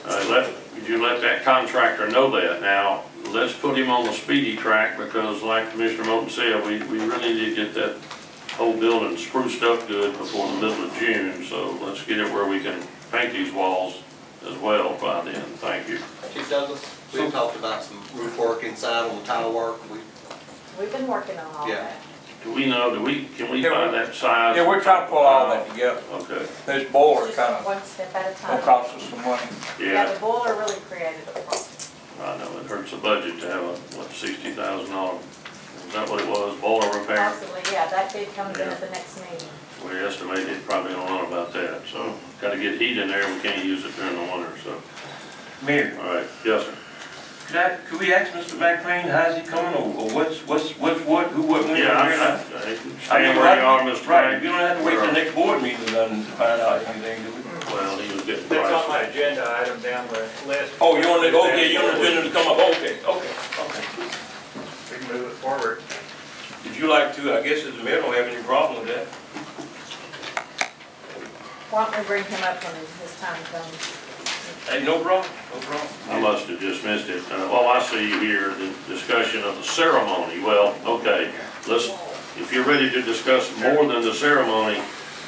Would you let that contractor know that? Now, let's put him on the speedy track, because like Commissioner Moten said, we really need to get that whole building spruced up good before the middle of June, so let's get it where we can paint these walls as well by then. Thank you.
Chief Douglas, we talked about some roof work inside on the tile work.
We've been working on all
Yeah.
that.
Can we find that size?
Yeah, we're trying to pull all that together.
Okay,
This boiler
Just
kind of
one step at a
gonna
time.
cost us some money.
Yeah,
yeah,
the boiler really created a problem.
I know, it hurts the budget to have a, what, $60,000, is that what it was, boiler repair?
Possibly, yeah, that did come in at the next meeting.
We estimate it probably don't know about that, so gotta get heat in there, we can't use it during the winter, so.
Mayor,
All right, yes, sir.
Could we ask Mr. McLean, how's he coming, or what's what, who, what, when?
Yeah,
I
stand where you are, Mr.
Right,
Frank.
you don't have to wait till the next board meeting or nothing to find out anything, do we?
Well, he was getting
That's on my
priced.
agenda item down the list.
Oh, you on the, okay, you on the agenda to come up, okay.
We can move it forward.
If you like to, I guess the mayor don't have any problem with that.
Why don't we bring him up when his time comes?
Hey, no problem, no problem.
I must have just missed it. I see here, the discussion of the ceremony. Well, okay, listen, if you're ready to discuss more than the ceremony,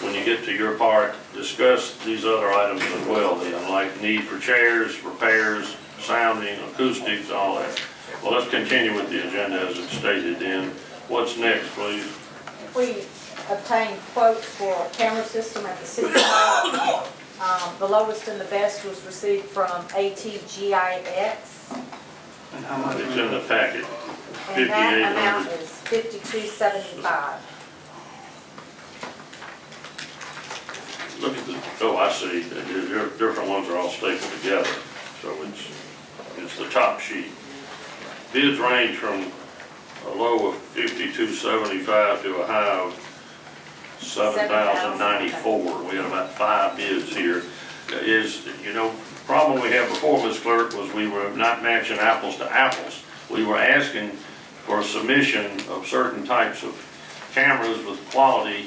when you get to your part, discuss these other items as well, then, like need for chairs, repairs, sounding, acoustics, all that. Well, let's continue with the agenda as it's stated then. What's next, please?
We obtained quotes for a camera system at the city hall. The lowest and the best was received from ATGIX,
And how much?
It's in the packet.
and that amount
5,800.
is $52.75.
Look at the, oh, I see. The different ones are all stapled together. So it's the top sheet. Bids range from a low of $52.75 to a high of $7,094. We had about 5 bids here. Problem we had before, Ms. Clerk, was we were not matching apples to apples. We were asking for a submission of certain types of cameras with quality,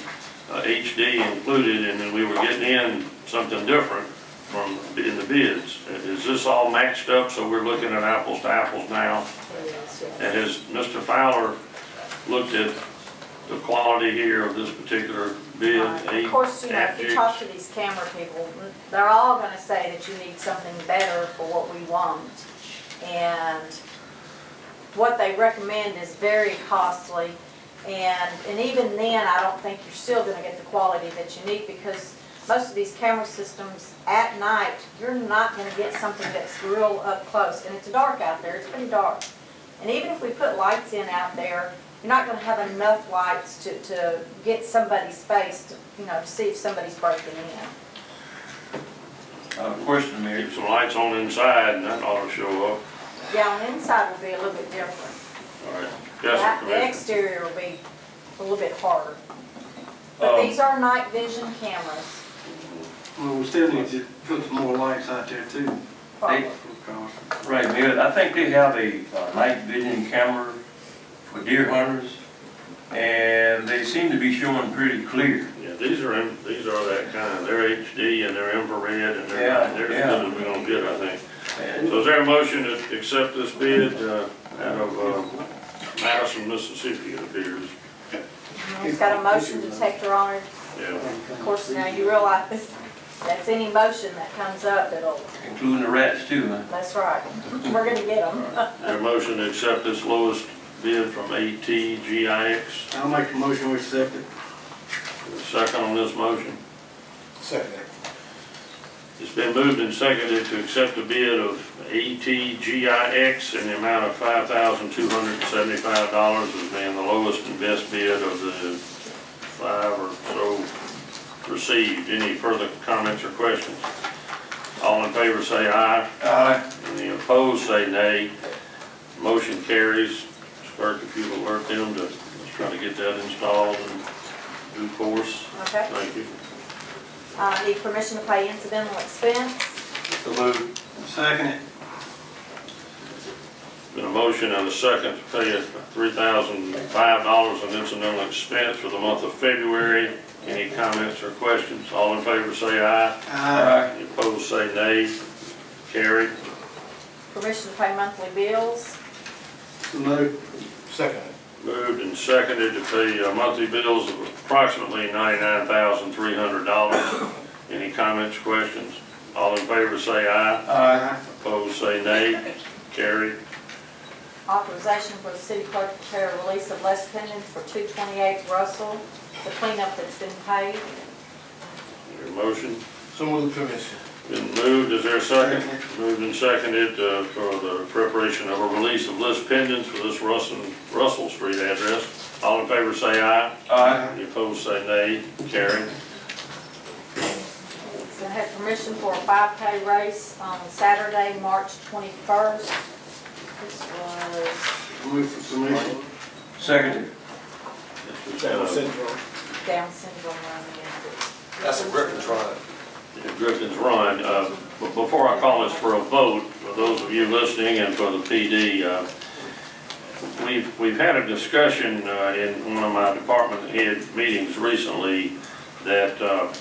HD included, and then we were getting in something different from in the bids. Is this all matched up, so we're looking at apples to apples now? And has Mr. Fowler looked at the quality here of this particular bid?
Of course, if you talk to these camera people, they're all gonna say that you need something better for what we want. And what they recommend is very costly. And even then, I don't think you're still gonna get the quality that you need, because most of these camera systems at night, you're not gonna get something that's real up close. And it's dark out there, it's pretty dark. And even if we put lights in out there, you're not gonna have enough lights to get somebody's face to see if somebody's breaking in.
Question, Mayor.
Keep some lights on inside and that ought to show up.
Yeah, on the inside will be a little bit different.
All right. Yes,
The
Commissioner.
exterior will be a little bit harder. But these are night vision cameras.
Well, we still need to put some more lights out there too.
Probably.
Right, Mayor, I think they have a night vision camera for deer hunters, and they seem to be showing pretty clear.
Yeah, these are that kind. They're HD and they're infrared and
Yeah,
they're as
yeah.
good as we're gonna get, I think. So is there a motion to accept this bid out of Madison, Mississippi, it appears?
It's got a motion to take her on.
Yeah.
Of course, now you realize that's any motion that comes up that'll,
Including the rats too, huh?
that's right. We're gonna get them.
Is there a motion to accept this lowest bid from ATGIX?
I'll make a motion we accept it.
Second on this motion.
Second.
It's been moved and seconded to accept the bid of ATGIX in the amount of $5,275 as being the lowest and best bid of the 5 or so received. Any further comments or questions? All in favor say aye.
Aye.
Any opposed say nay. Motion carries. Clerk, if you'll alert them to, let's try to get that installed in due course.
Okay.
Thank you.
Need permission to pay incidental expense.
So moved.
Second it.
Been a motion and a second to pay $3,005 in incidental expense for the month of February. Any comments or questions? All in favor say aye. Any opposed say nay. Carried.
Permission to pay monthly bills.
So moved.
Second.
Moved and seconded to pay monthly bills of approximately $99,300. Any comments, questions? All in favor say aye.
Aye.
Opposed say nay. Carried.
Authorization for the city clerk to prepare a release of less pendants for 228 Russell, the cleanup that's been paid.
Your motion?
So move permission.
Been moved, is there a second? Moved and seconded for the preparation of a release of list pendants for this Russell Street address. All in favor say aye.
Aye.
Any opposed say nay. Carried.
So I have permission for a 5K race on Saturday, March 21st. This was
Move for submission.
Second.
Down
Down syndrome running.
That's a Griffin's Run.
Griffin's Run. But before I call this for a vote, for those of you listening and for the PD, we've had a discussion in one of my department head meetings recently that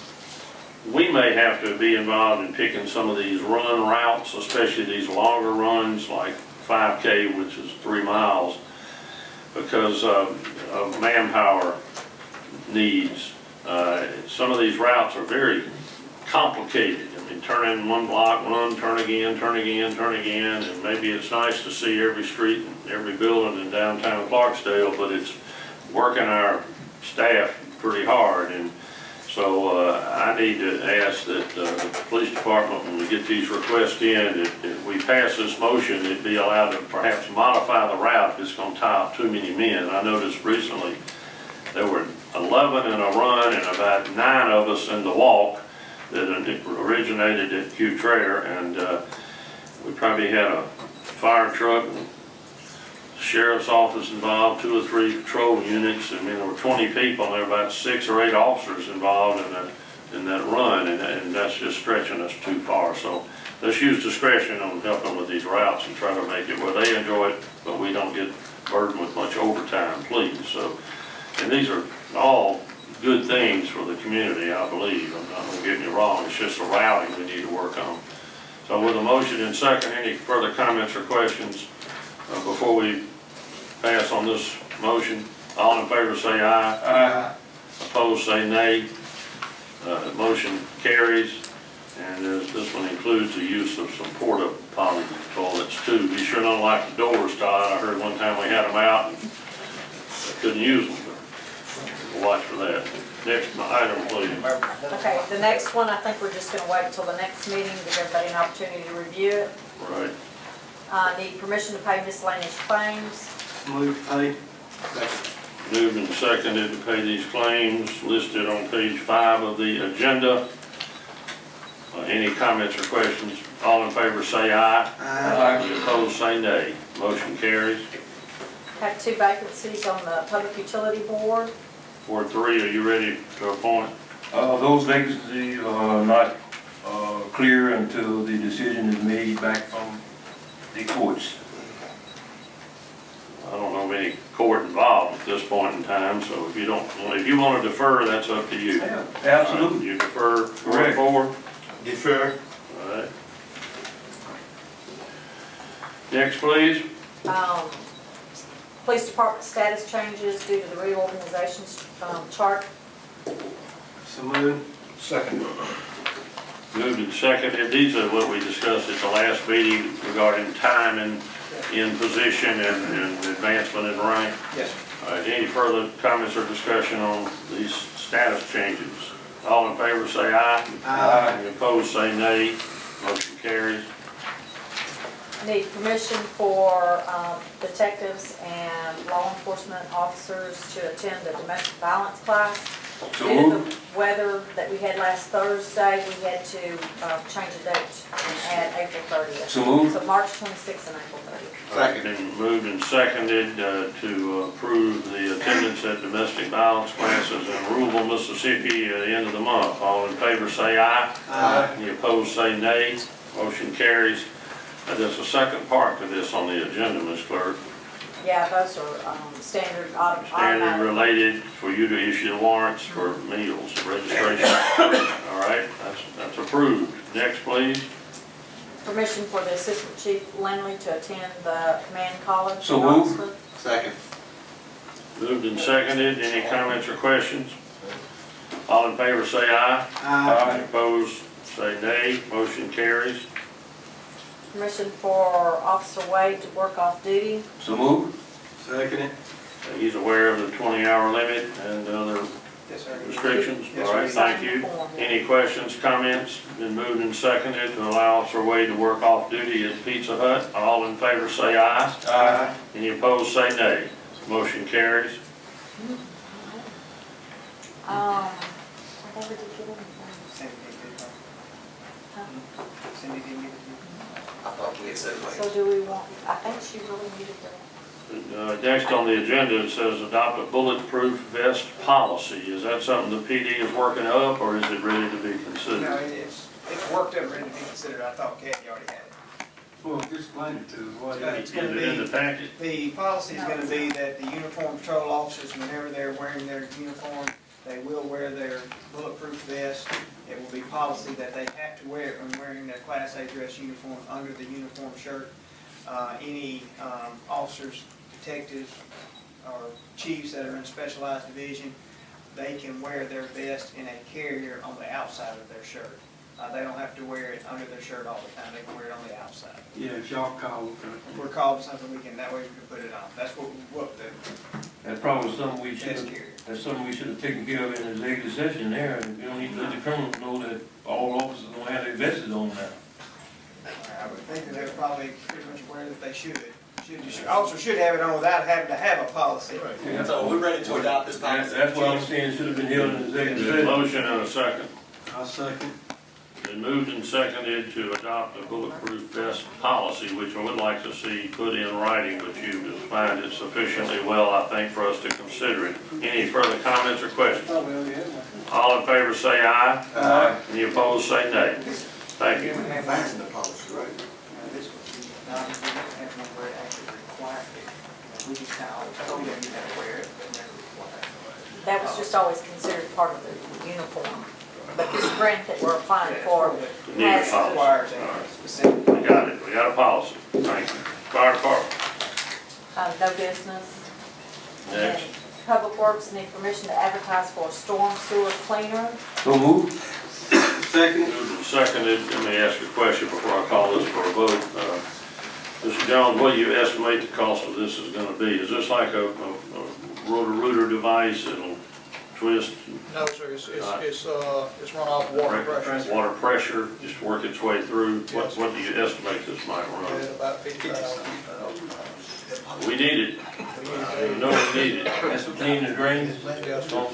we may have to be involved in picking some of these run routes, especially these longer runs like 5K, which is 3 miles, because of manpower needs. Some of these routes are very complicated. I mean, turn in one block, run, turn again, turn again, turn again, and maybe it's nice to see every street and every building in downtown Clarksdale, but it's working our staff pretty hard. And so I need to ask that the police department, when we get these requests in, if we pass this motion, it'd be allowed to perhaps modify the route if it's going to tie up too many men. I noticed recently there were 11 in a run and about 9 of us in the walk that originated at Q-Trayer, and we probably had a fire truck, and sheriff's office involved, 2 or 3 patrol units. I mean, there were 20 people, and there were about 6 or 8 officers involved in that run, and that's just stretching us too far. So let's use discretion on helping with these routes and try to make it where they enjoy it, but we don't get burdened with much overtime, please. So, and these are all good things for the community, I believe. I'm not gonna get me wrong, it's just the routing we need to work on. So with a motion and second, any further comments or questions before we pass on this motion? All in favor say aye.
Aye.
Opposed say nay. Motion carries. And this one includes the use of some porta potty toilets too. Be sure not like the doors, Todd. I heard one time we had them out and they couldn't use them. We'll watch for that. Next item, please.
Okay, the next one, I think we're just gonna wait until the next meeting, give everybody an opportunity to review it.
Right.
Need permission to pay miscellaneous claims.
Move to pay.
Moved and seconded to pay these claims listed on page 5 of the agenda. Any comments or questions? All in favor say aye.
Aye.
Any opposed say nay. Motion carries.
Have 2 vacancies on the Public Utility Board.
Ward 3, are you ready to appoint?
Those vacancies are not clear until the decision is made back from the courts.
I don't know of any court involved at this point in time, so if you want to defer, that's up to you.
Yeah, absolutely.
You defer going
Correct.
forward?
Defer.
All right. Next, please.
Police Department status changes due to the reorganization chart.
So move.
Second.
Moved and seconded. These are what we discussed at the last meeting regarding time and in position and advancement in rank.
Yes.
All right, any further comments or discussion on these status changes? All in favor say aye.
Aye.
Any opposed say nay. Motion carries.
Need permission for detectives and law enforcement officers to attend the domestic violence class.
So
Due to
moved.
the weather that we had last Thursday, we had to change the date and add April 30th.
So moved.
So March 26th and April 30th.
Second. Been moved and seconded to approve the attendance at domestic violence classes in Ruleville, Mississippi at the end of the month. All in favor say aye.
Aye.
Any opposed say nay. Motion carries. There's a second part to this on the agenda, Ms. Clerk.
Yeah, those are standard
Standard
automatic.
related for you to issue warrants for meals, registration. All right, that's approved. Next, please.
Permission for the Assistant Chief Lindley to attend the command college.
So
in
moved.
Oxford.
Second.
Moved and seconded. Any comments or questions? All in favor say aye.
Aye.
Any opposed say nay. Motion carries.
Permission for Officer Wade to work off duty.
So moved.
Second it.
He's aware of the 20-hour limit and other
Yes, sir.
restrictions.
Yes,
All right,
sir.
thank you. Any questions, comments? Been moved and seconded to allow Officer Wade to work off duty at Pizza Hut. All in favor say aye.
Aye.
Any opposed say nay. Motion carries.
Whatever did you get in there?
Cindy did good.
Huh?
Cindy did good.
I thought we get set
So do we want, I think she really needed that.
Next on the agenda, it says adopt a bulletproof vest policy. Is that something the PD is working up, or is it ready to be
No,
considered?
it's worked up, ready to be considered. I thought Kathy already had it.
Well, just explain it to us, what
Uh,
it
it's
Is
gonna
it in
be-
the packet?
The policy is gonna be that the uniform patrol officers, whenever they're wearing their uniform, they will wear their bulletproof vest. It will be policy that they have to wear it when wearing their Class A dress uniform under the uniform shirt. Any officers, detectives, or chiefs that are in specialized division, they can wear their vest in a carrier on the outside of their shirt. They don't have to wear it under their shirt all the time, they can wear it on the outside.
Yeah, if y'all call,
If we're called to something, we can, that way we can put it on. That's what the
That's probably something we should
vest
have,
carrier.
that's something we should have taken care of in the executive session there. And we don't need to let the criminals know that all officers don't have their vests on now.
I would think that they're probably pretty much aware that they should. Officers should have it on without having to have a policy.
is. So we're ready to adopt this policy.
That's what I'm saying, it should have been held in the executive
There's a
session.
motion and a second.
I'll second.
Been moved and seconded to adopt a bulletproof vest policy, which I would like to see put in writing, but you defined it sufficiently well, I think, for us to consider it. Any further comments or questions?
Oh, well, yeah.
All in favor say aye.
Aye.
Any opposed say nay. Thank you.
That's in the policy, right?
This one, we don't have one where it actually requires it. We just kind of always told them you had to wear it, but never required it.
That was just always considered part of the uniform. But this grant that we're applying for
Need a
has,
policy.
Requires
All right.
a specific.
We got it. We got a policy. Thank you. Fire department.
no business.
Next.
And Public Works need permission to advertise for a storm sewer cleaner.
So move.
Second.
Moved and seconded. Let me ask you a question before I call this for a vote. Mr. Jones, what do you estimate the cost of this is gonna be? Is this like a rotor-rooter device that'll twist?
No, sir, it's run off water pressure.
Water pressure, just work its way through?
Yes.
What do you estimate this might
At
run?
about 50,000.
We need it. We know we need it.
That's for cleaning the drains.
Yes, sir.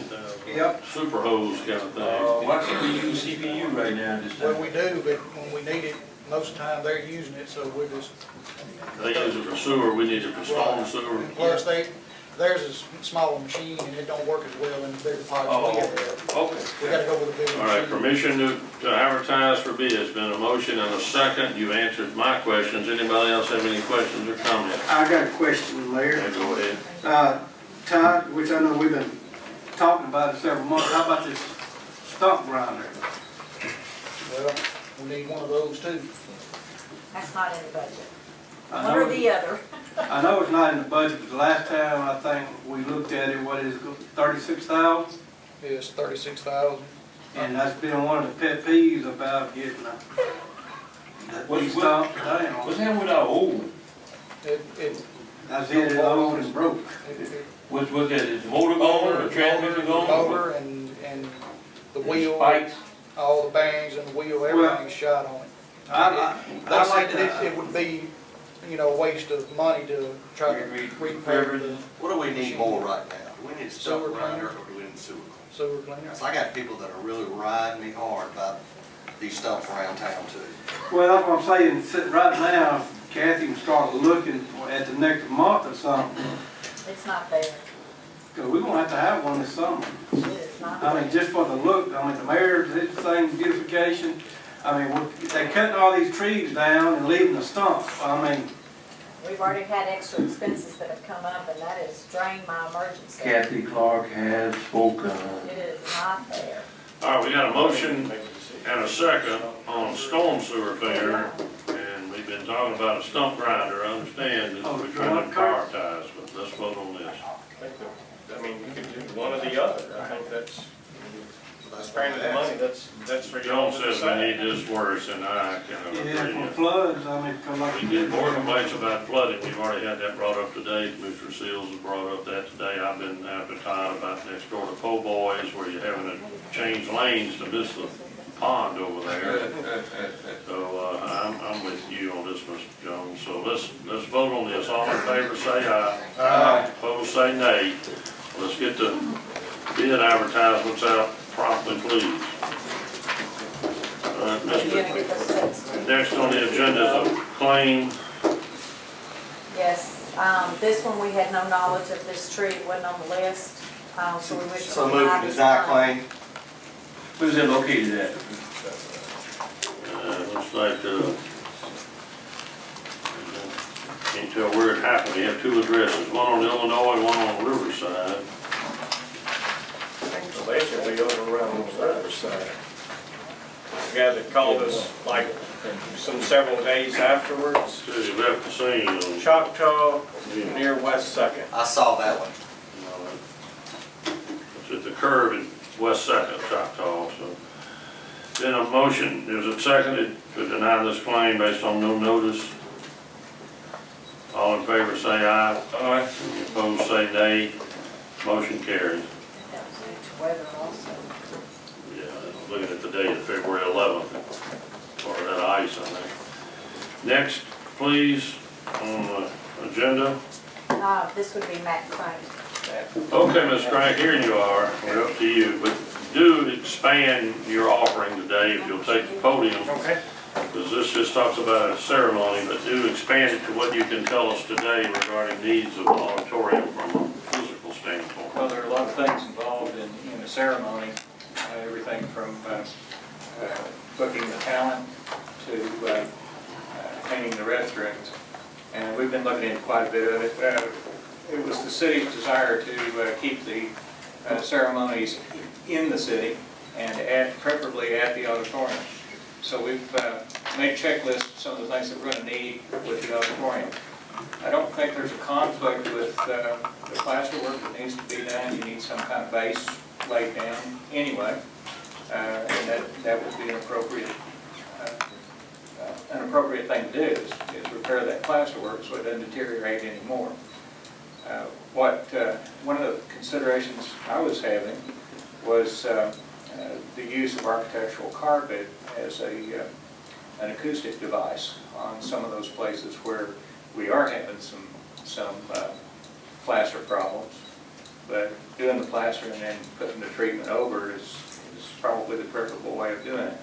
Yep. Super hose kind of thing.
Why should we use CPU right now this
Well,
time?
we do, but when we need it, most of the time they're using it, so we're just.
They use it for sewer, we need it for storm sewer.
And plus, theirs is a smaller machine and it don't work as well in the bigger pipes we have.
Okay.
We gotta go with a bigger
All right,
machine.
permission to advertise for bids, been a motion and a second. You've answered my questions. Anybody else have any questions or comments?
I got a question, Mayor.
Yeah, go ahead.
Todd, which I know we've been talking about it several months, how about this stump grinder?
Well, we need one of those too.
That's not in the budget.
I
One or
know-
the other.
I know it's not in the budget, but the last time I think we looked at it, what is it, 36,000?
It's 36,000.
And that's been one of the pet peeves about getting that
What's-
stump
What's
down.
happening with our old one?
It,
That's it, old and broke.
What's that, is the motor gone or the transmission gone?
Motor and the wheel,
Spikes?
all the bearings and the wheel, everything's shot on it.
I
They said
like
that it would be, a waste of money to try to repair the
What do we need more right now? Do we need a stump
Sewer
grinder
cleaner.
or do we need sewer cleaner?
sewer cleaner.
So I got people that are really riding me hard about these stumps around town too.
Well, that's what I'm saying, right now, Kathy can start looking at the next month or something,
It's not there.
because we're gonna have to have one this summer.
It is not
I mean,
there.
just for the look, I mean, the mayor's, his thing, beautification, I mean, they're cutting all these trees down and leaving the stumps, I mean,
We've already had extra expenses that have come up, and that has drained my emergency.
Kathy Clark has spoken.
It is not there.
All right, we got a motion and a second on storm sewer cleaner, and we've been talking about a stump grinder. I understand that we're trying to prioritize, but let's vote on this.
I mean, you could do one or the other. I think that's, granted the money, that's for y'all
Jones
to
says we
decide.
need this worse, and I can
yeah,
agree.
for floods, I mean, come like.
We get more complaints about flooding. We've already had that brought up today. Mr. Seals has brought up that today. I've been tired about next door to Po' Boys where you're having to change lanes to miss the pond over there. So, I'm with you on this, Mr. Jones. So let's vote on this. All in favor, say aye.
Aye.
Opposed, say nay. Let's get the bid advertisements out promptly, please. All
Get those sets.
Next on the agenda is a claim.
Yes, this one, we had no knowledge of this tree, it wasn't on the list, so we wish to
So
deny
moved to
this
deny
claim.
claim.
Where's it located at?
Looks like, can't tell where it happened. They have two addresses, one on Illinois, one on Riverside.
Basically over around on the other side. The guy that called us like several days afterwards,
Says he left the scene on.
Choctaw near West Second.
I saw that one.
It's at the curve in West Second, Choctaw, so. Then a motion, is it seconded to deny this claim based on no notice? All in favor say aye.
Aye.
Any opposed say nay. Motion carries.
That was due to weather also.
Yeah, I'm looking at the date of February 11th, or that ice, I think. Next, please, on the agenda.
This would be Matt Frank.
Okay, Ms. Crank, here you are. We're up to you, but do expand your offering today if you'll take the podium.
Okay.
Because this just talks about a ceremony, but do expand it to what you can tell us today regarding needs of the auditorium from a physical standpoint.
Well, there are a lot of things involved in the ceremony, everything from booking the talent to painting the restrooms. And we've been looking into quite a bit of it. It was the city's desire to keep the ceremonies in the city and preferably at the auditorium. So we've made checklists of some of the things that we're going to need with the auditorium. I don't think there's a conflict with the plaster work that needs to be done. You need some kind of base laid down anyway, and that would be an appropriate thing to do is repair that plaster work so it doesn't deteriorate anymore. One of the considerations I was having was the use of architectural carpet as an acoustic device on some of those places where we are having some plaster problems. But doing the plaster and then putting the treatment over is probably the preferable way of doing it.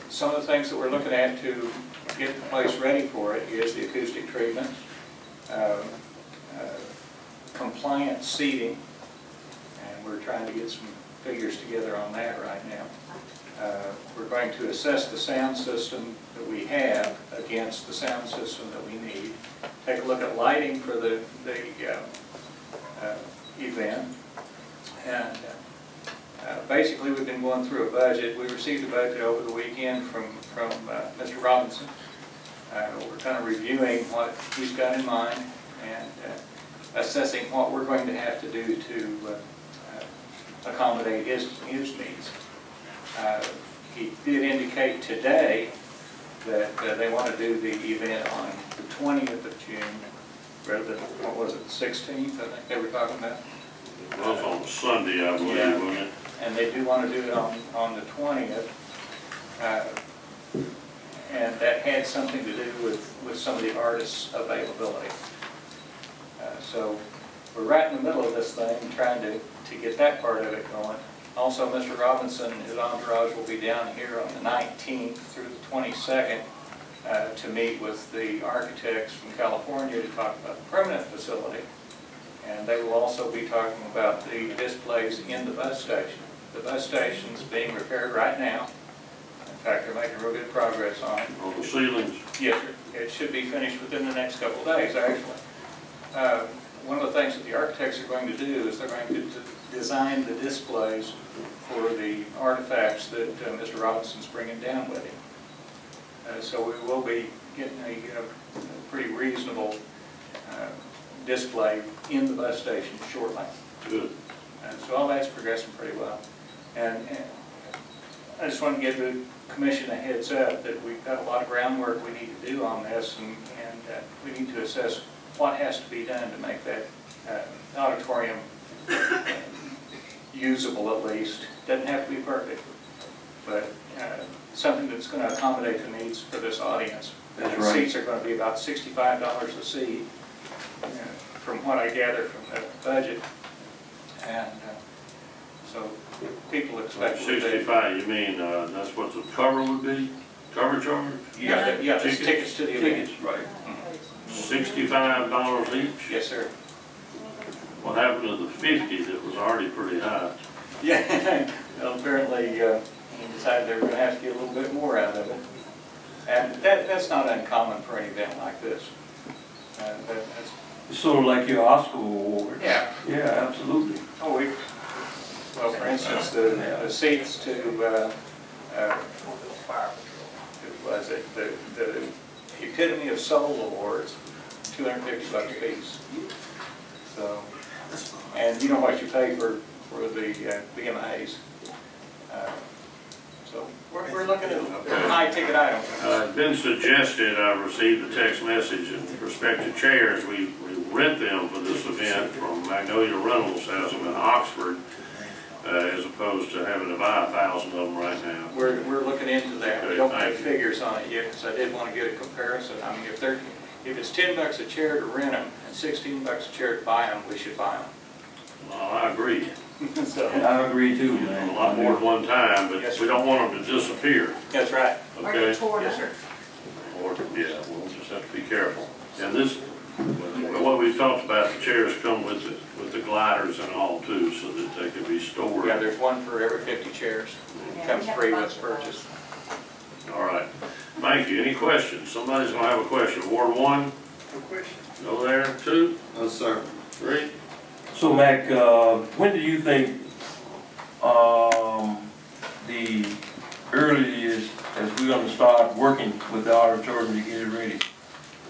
Some of the things that we're looking at to get the place ready for it is the acoustic treatment, compliant seating, and we're trying to get some figures together on that right now. We're going to assess the sound system that we have against the sound system that we need. Take a look at lighting for the event. And basically we've been going through a budget. We received a budget over the weekend from Mr. Robinson. We're kind of reviewing what he's got in mind and assessing what we're going to have to do to accommodate his needs. He did indicate today that they want to do the event on the 20th of June rather than, what was it, the 16th, I think they were talking about?
It was on Sunday, I believe,
Yeah.
wasn't it?
And they do want to do it on the 20th. And that had something to do with some of the artists' availability. So we're right in the middle of this thing, trying to get that part of it going. Also, Mr. Robinson and his entourage will be down here on the 19th through the 22nd to meet with the architects from California to talk about the permanent facility. And they will also be talking about the displays in the bus station. The bus station's being repaired right now. In fact, they're making real good progress on it.
On the ceilings.
Yes, sir. It should be finished within the next couple of days, actually. One of the things that the architects are going to do is they're going to design the displays for the artifacts that Mr. Robinson's bringing down with him. So we will be getting a pretty reasonable display in the bus station shortly.
Good.
So all that's progressing pretty well. And I just want to give the commission a heads up that we've got a lot of groundwork we need to do on this, and we need to assess what has to be done to make that auditorium usable at least. Doesn't have to be perfect, but something that's going to accommodate the needs for this audience.
That's
The
right.
seats are going to be about $65 a seat, from what I gather from the budget. And So people expect.
65, you mean, that's what the cover would be? Cover charge?
Yeah, there's tickets to the event.
Tickets, right.
$65 each?
Yes, sir.
What happened to the 50 that was already pretty high?
Yeah, well, apparently, they decided they were gonna have to get a little bit more out of it. And that's not uncommon for an event like this. That's,
It's sort of like your Oscar award.
yeah,
Yeah, absolutely.
oh, well, for instance, the seats to, who was it, the Epitome of Soul Awards, $250 a piece. So, and you know what you pay for the BMAs. So we're looking at high ticket items.
It's been suggested, I received a text message in respect to chairs, we rent them for this event from Magnolia Rentals, has them in Oxford, as opposed to having to buy 1,000 of them right now.
We're looking into that. We
Okay,
don't have
thank you.
figures on it yet, because I did want to get a comparison. I mean, if it's $10 a chair to rent them and $16 a chair to buy them, we should buy them.
Well, I agree.
So,
I agree too,
A
man.
lot more than one time, but
Yes,
we
sir.
don't want them to disappear,
that's right.
Or
okay?
get torn
Yes,
up.
sir.
Or, yeah, we'll just have to be careful. And this, what we've talked about, the chairs come with the gliders and all too, so that they can be stored.
Yeah, there's one for every 50 chairs. It comes free with purchase.
All right, thank you. Any questions? Somebody's gonna have a question. Ward 1?
No question.
Go there. 2,
No, sir.
3?
So Mac, when do you think, the earliest as we're gonna start working with the auditorium to get it ready?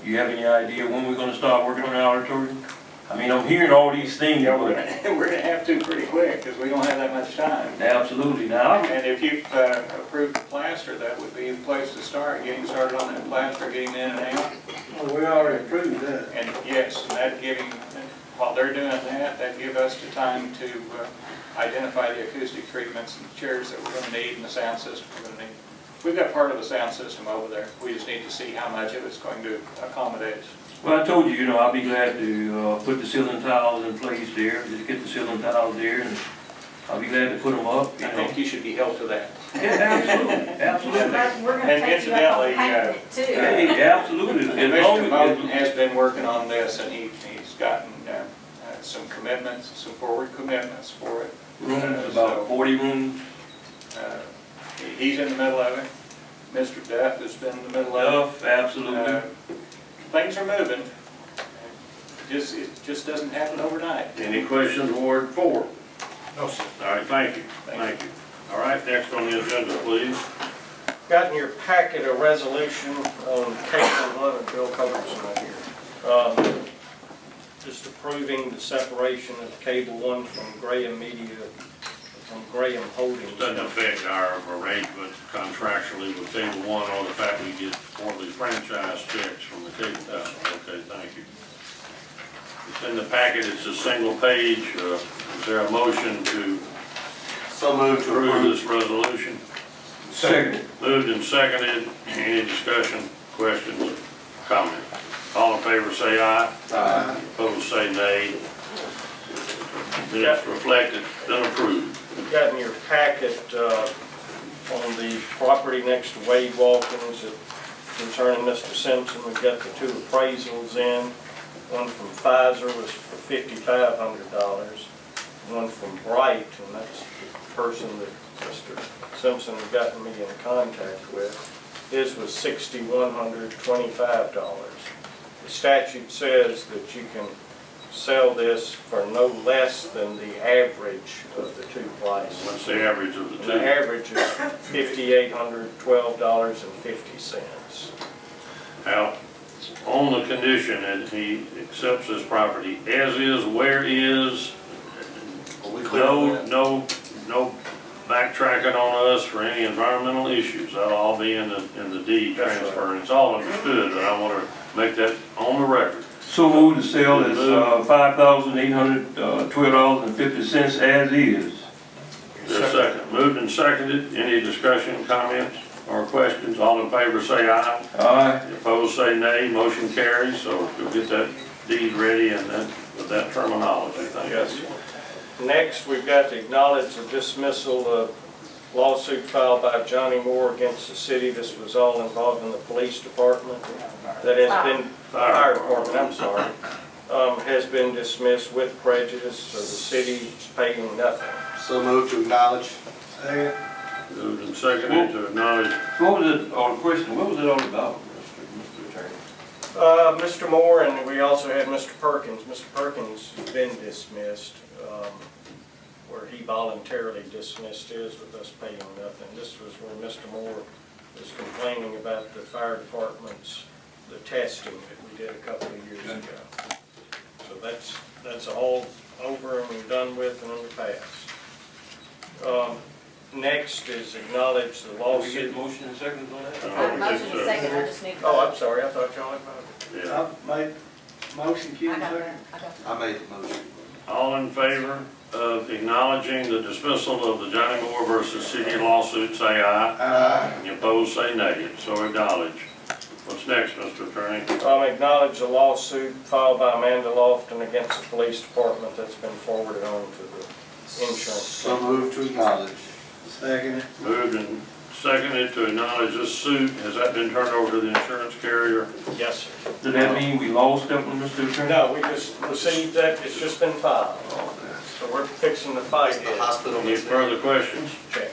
You have any idea when we're gonna start working on the auditorium? I mean, I'm hearing all these things,
Yeah,
but
we're gonna have to pretty quick, because we don't have that much time.
absolutely. Now,
And if you've approved the plaster, that would be the place to start, getting started on that plaster, getting in and out.
Well, we already approved that.
And yes, and that giving, while they're doing that, that give us the time to identify the acoustic treatments and chairs that we're gonna need and the sound system we're gonna need. We've got part of the sound system over there. We just need to see how much of it's going to accommodate us.
well, I told you, you know, I'll be glad to, put the ceiling tiles in place there, just get the ceiling tiles there, and I'll be glad to put them up, you
I
know.
think you should be held to that.
Yeah, absolutely, absolutely.
We're gonna
And
take you up on
incidentally,
painting it too.
Hey, absolutely. As long
Mr.
as-
Moulton has been working on this, and he's gotten some commitments, some forward commitments for it.
Rooms, about 40 rooms.
He's in the middle of it. Mr. Duff has been in the middle of
Enough,
it.
absolutely.
Things are moving. It just doesn't happen overnight.
Any questions, Ward 4?
No, sir.
All right, thank you. Thank you. All right, next on the agenda, please.
Got in your packet a resolution on cable 11, Bill Culbertson right here. Just approving the separation of cable 1 from Graham Media, from Graham Holdings.
Doesn't affect our arrangement contractually with Cable One or the fact we get quarterly franchise checks from the cable company. Okay, thank you. It's in the packet, it's a single page. Is there a motion to
So moved to
approve
approve.
this resolution?
Second.
Moved and seconded. Any discussion, questions, comments? All in favor say aye.
Aye.
Opposed say nay. Minutes reflected, done approved.
Got in your packet on the property next to Wade Walkins concerning Mr. Simpson. We've got the 2 appraisals in. One from Pfizer was for $5,500. One from Bright, and that's the person that Mr. Simpson had gotten me in contact with. His was $6,125. The statute says that you can sell this for no less than the average of the 2 prices.
What's the average of the
And
two?
the average is $5,812.50.
Now, on the condition that he accepts this property as is, where is,
Are we clear on that?
no backtracking on us for any environmental issues. That'll all be in the deed transfer. It's all understood, but I want to make that on the record.
So moved to sell is $5,812.50 as is.
There's a second. Moved and seconded. Any discussion, comments, or questions? All in favor say aye.
Aye.
Opposed say nay. Motion carries. So we'll get that deed ready and then with that terminology. Thank you.
Yes. Next, we've got to acknowledge the dismissal of lawsuit filed by Johnny Moore against the city. This was all involving the police department. That has been, fire department, I'm sorry, has been dismissed with prejudice, so the city is paying nothing.
So moved to acknowledge.
Second.
Moved and seconded to acknowledge.
What was it, on the question, what was it all about, Mr. Attorney?
Mr. Moore, and we also had Mr. Perkins. Mr. Perkins has been dismissed, where he voluntarily dismissed his with us paying nothing. This was where Mr. Moore was complaining about the fire department's, the testing that we did a couple of years ago. So that's all over and done with and in the past. Next is acknowledge the
Did we
lawsuit.
get motion and seconds on that?
Motion and second, I just need to.
Oh, I'm sorry, I thought y'all had voted.
Yeah.
I made motion, Ken,
I got
second.
that, I got that.
I made the motion.
All in favor of acknowledging the dismissal of the Johnny Moore versus City lawsuit, say aye.
Aye.
Any opposed, say nay. So acknowledge. What's next, Mr. Attorney?
Acknowledge the lawsuit filed by Amanda Lofton against the police department that's been forwarded on to the insurance.
So moved to acknowledge.
Second.
Moved and seconded to acknowledge this suit. Has that been turned over to the insurance carrier?
Yes, sir.
Does that mean we lost that one, Mr. Attorney?
No, we just received that, it's just been filed. So we're fixing to fight
The
it.
hospital.
Any further questions?
Check.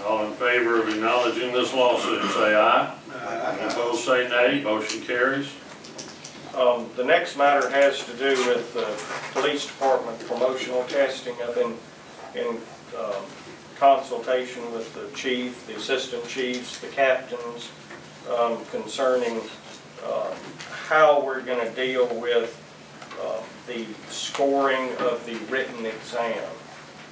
All in favor of acknowledging this lawsuit, say aye. Any opposed, say nay. Motion carries.
The next matter has to do with the police department promotional testing. I've been in consultation with the chief, the assistant chiefs, the captains, concerning how we're going to deal with the scoring of the written exam.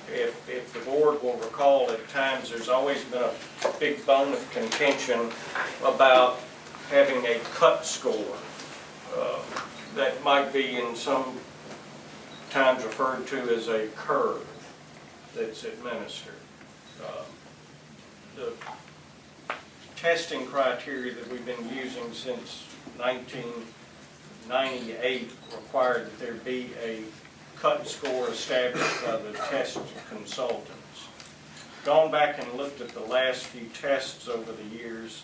If the board will recall, at times there's always been a big bone of contention about having a cut score that might be in some times referred to as a curve that's administered. The testing criteria that we've been using since 1998 required that there be a cut score established by the test consultants. Gone back and looked at the last few tests over the years,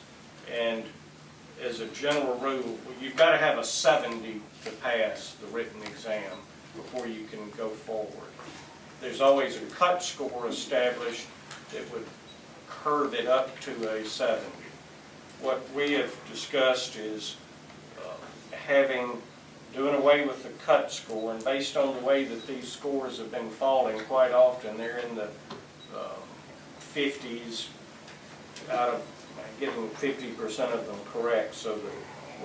and as a general rule, you've got to have a 70 to pass the written exam before you can go forward. There's always a cut score established that would curve it up to a 70. What we have discussed is doing away with the cut score, and based on the way that these scores have been falling, quite often they're in the 50s out of getting 50% of them correct. So the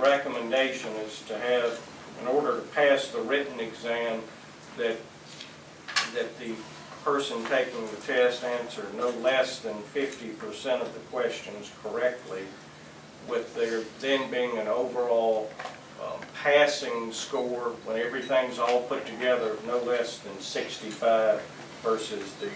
recommendation is to have, in order to pass the written exam, that the person taking the test answer no less than 50% of the questions correctly, with there then being an overall passing score when everything's all put together of no less than 65 versus the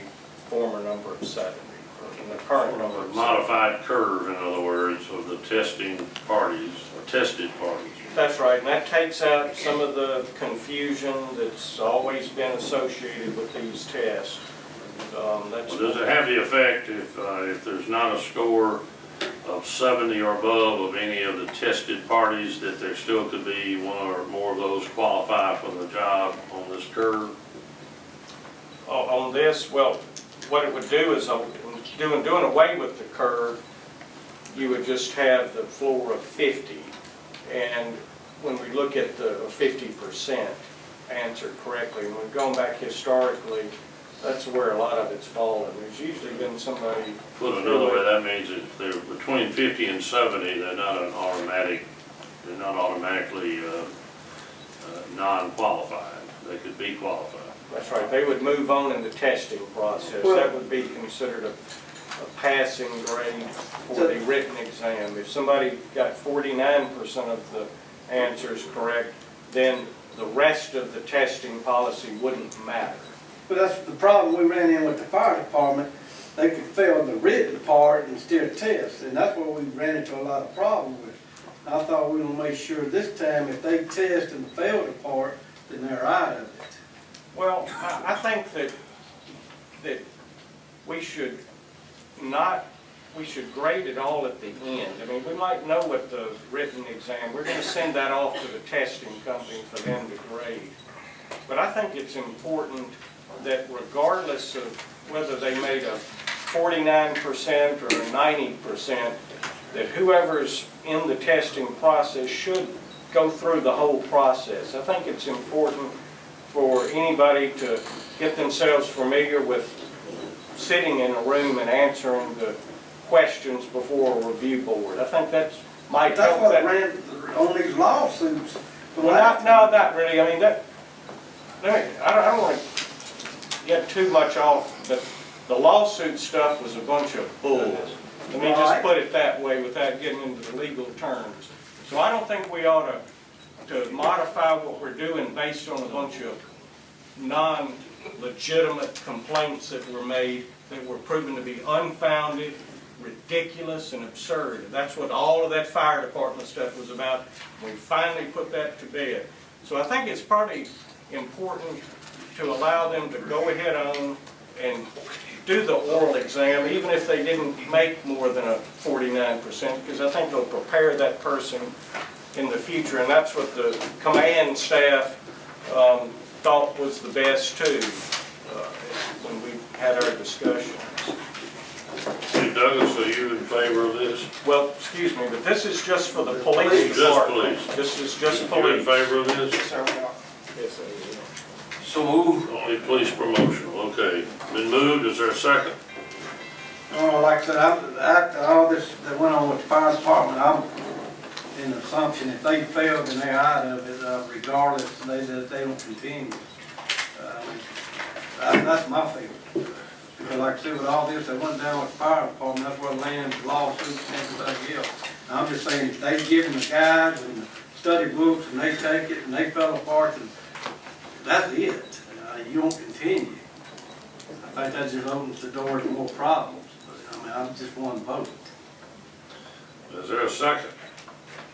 former number of 70, or the current number of 70.
Modified curve, in other words, of the testing parties, or tested parties.
That's right, and that takes out some of the confusion that's always been associated with these tests.
Well, does it have the effect if there's not a score of 70 or above of any of the tested parties, that there still could be one or more of those qualify for the job on this curve?
On this, well, what it would do is, doing away with the curve, you would just have the floor of 50. And when we look at the 50% answered correctly, and we've gone back historically, that's where a lot of it's fallen. There's usually been somebody.
Put another way, that means if they're between 50 and 70, they're not automatically non-qualified. They could be qualified.
That's right. They would move on in the testing process. That would be considered a passing grade for the written exam. If somebody got 49% of the answers correct, then the rest of the testing policy wouldn't matter.
But that's the problem we ran in with the fire department. They could fail the written part and still test, and that's what we ran into a lot of problems with. I thought we were gonna make sure this time if they test and fail the part, then they're out of it.
Well, I think that we should grade it all at the end. I mean, we might know what the written exam, we're gonna send that off to the testing company for them to grade. But I think it's important that regardless of whether they made a 49% or a 90%, that whoever's in the testing process should go through the whole process. I think it's important for anybody to get themselves familiar with sitting in a room and answering the questions before a review board. I think that might
That's
help
what
that.
ran on these lawsuits.
Well, not really. I mean, I don't want to get too much off, but the lawsuit stuff was a bunch of bull. Let me just put it that way without getting into the legal terms. So I don't think we ought to modify what we're doing based on a bunch of non-legitimate complaints that were made that were proven to be unfounded, ridiculous, and absurd. That's what all of that fire department stuff was about. We finally put that to bed. So I think it's probably important to allow them to go ahead on and do the oral exam, even if they didn't make more than a 49%, because I think they'll prepare that person in the future, and that's what the command staff thought was the best too, when we had our discussions.
Hey Douglas, are you in favor of this?
Well, excuse me, but this is just for the police department.
Just police.
This is just
You in
police.
favor of this?
Yes, sir, we are.
Yes, sir.
So moved. Only police promotional, okay. Been moved, is there a second?
Oh, like I said, after all this that went on with the fire department, I'm in the assumption if they failed and they're out of it, regardless, they don't continue. That's my feeling. Because like I said, with all this that went down with the fire department, that's where land lawsuits and everything else. And I'm just saying, if they give them the guides and the study books and they take it and they fell apart, and that's it. You don't continue. I think that just opens the door to more problems. But, I mean, I'm just one vote.
Is there a second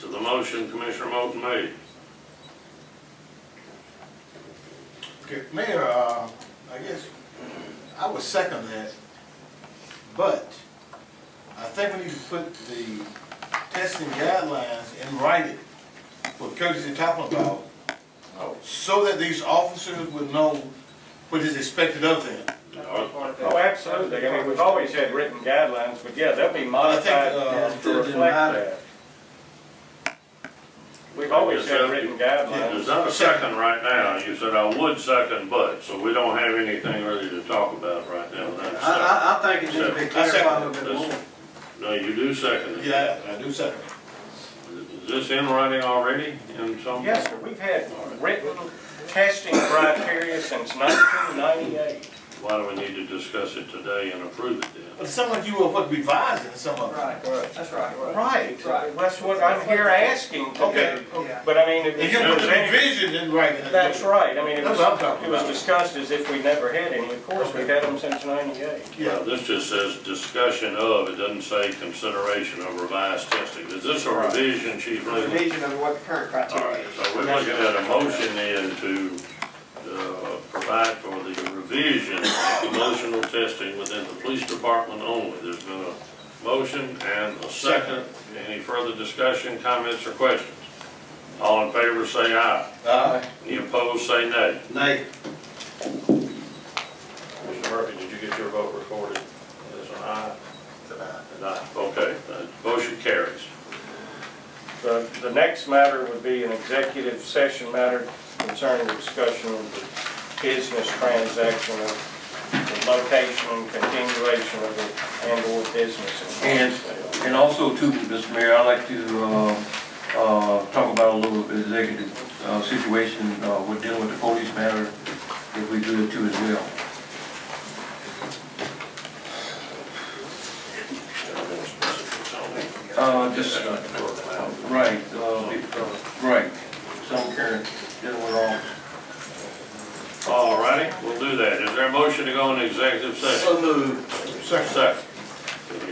to the motion Commissioner Moulton made?
Okay, Mayor, I guess I would second that, but I think we need to put the testing guidelines in writing, what Curtis is talking about, so that these officers would know what is expected of them.
Oh, absolutely. I mean, we've always had written guidelines, but yeah, they'll be modified to reflect that. We've always had written guidelines.
There's not a second right now. You said I would second, but, so we don't have anything ready to talk about right now.
I think it needs to be clarified a little bit more.
No, you do second it.
Yeah, I do second.
Is this in writing already in some?
Yes, sir. We've had written testing criteria since 1998.
Why do we need to discuss it today and approve it then?
But some of you are what revising some of them.
Right, that's right.
Right.
Right.
That's what I'm here asking to
Okay.
do.
Yeah.
But I mean, if
And you put the revision in writing.
that's right. I mean,
That's what I'm talking
it was
about.
discussed as if we never had any. Of course, we've had them since 98.
Yeah, this just says discussion of, it doesn't say consideration of revised testing. Is this a revision, Chief Legal?
Revision of what the current
All
criteria
right,
is.
so we're looking at a motion then to provide for the revision of emotional testing within the police department only. There's been a motion and a second. Any further discussion, comments, or questions? All in favor say aye.
Aye.
Any opposed say nay.
Nay.
Mr. Murphy, did you get your vote recorded? As an aye? An aye. Okay, the motion carries.
The next matter would be an executive session matter concerning the discussion of the business transaction of the location and continuation of the and/or business.
And also too, Mr. Mayor, I'd like to talk about a little executive situation with dealing with the police matter, if we do it too as well. Just, right, right, some current, dealing with
All righty, we'll do that. Is there a motion to go into executive session?
So moved.
Second.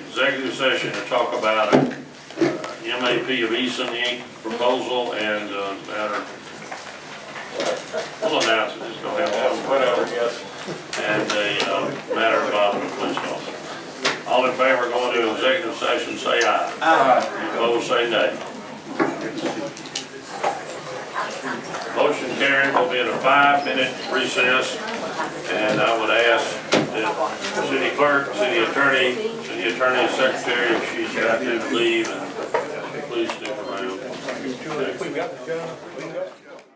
Executive session to talk about MAP of Eason Inc. proposal and matter We'll announce it, just go ahead and
Whatever, yes.
and the matter involving the police officer. All in favor going to executive session, say aye. Aye. Opposed, say nay. Motion carried, we'll be in a 5-minute recess, and I would ask the city clerk, city attorney, and secretary, if she's got to leave, and please stick around.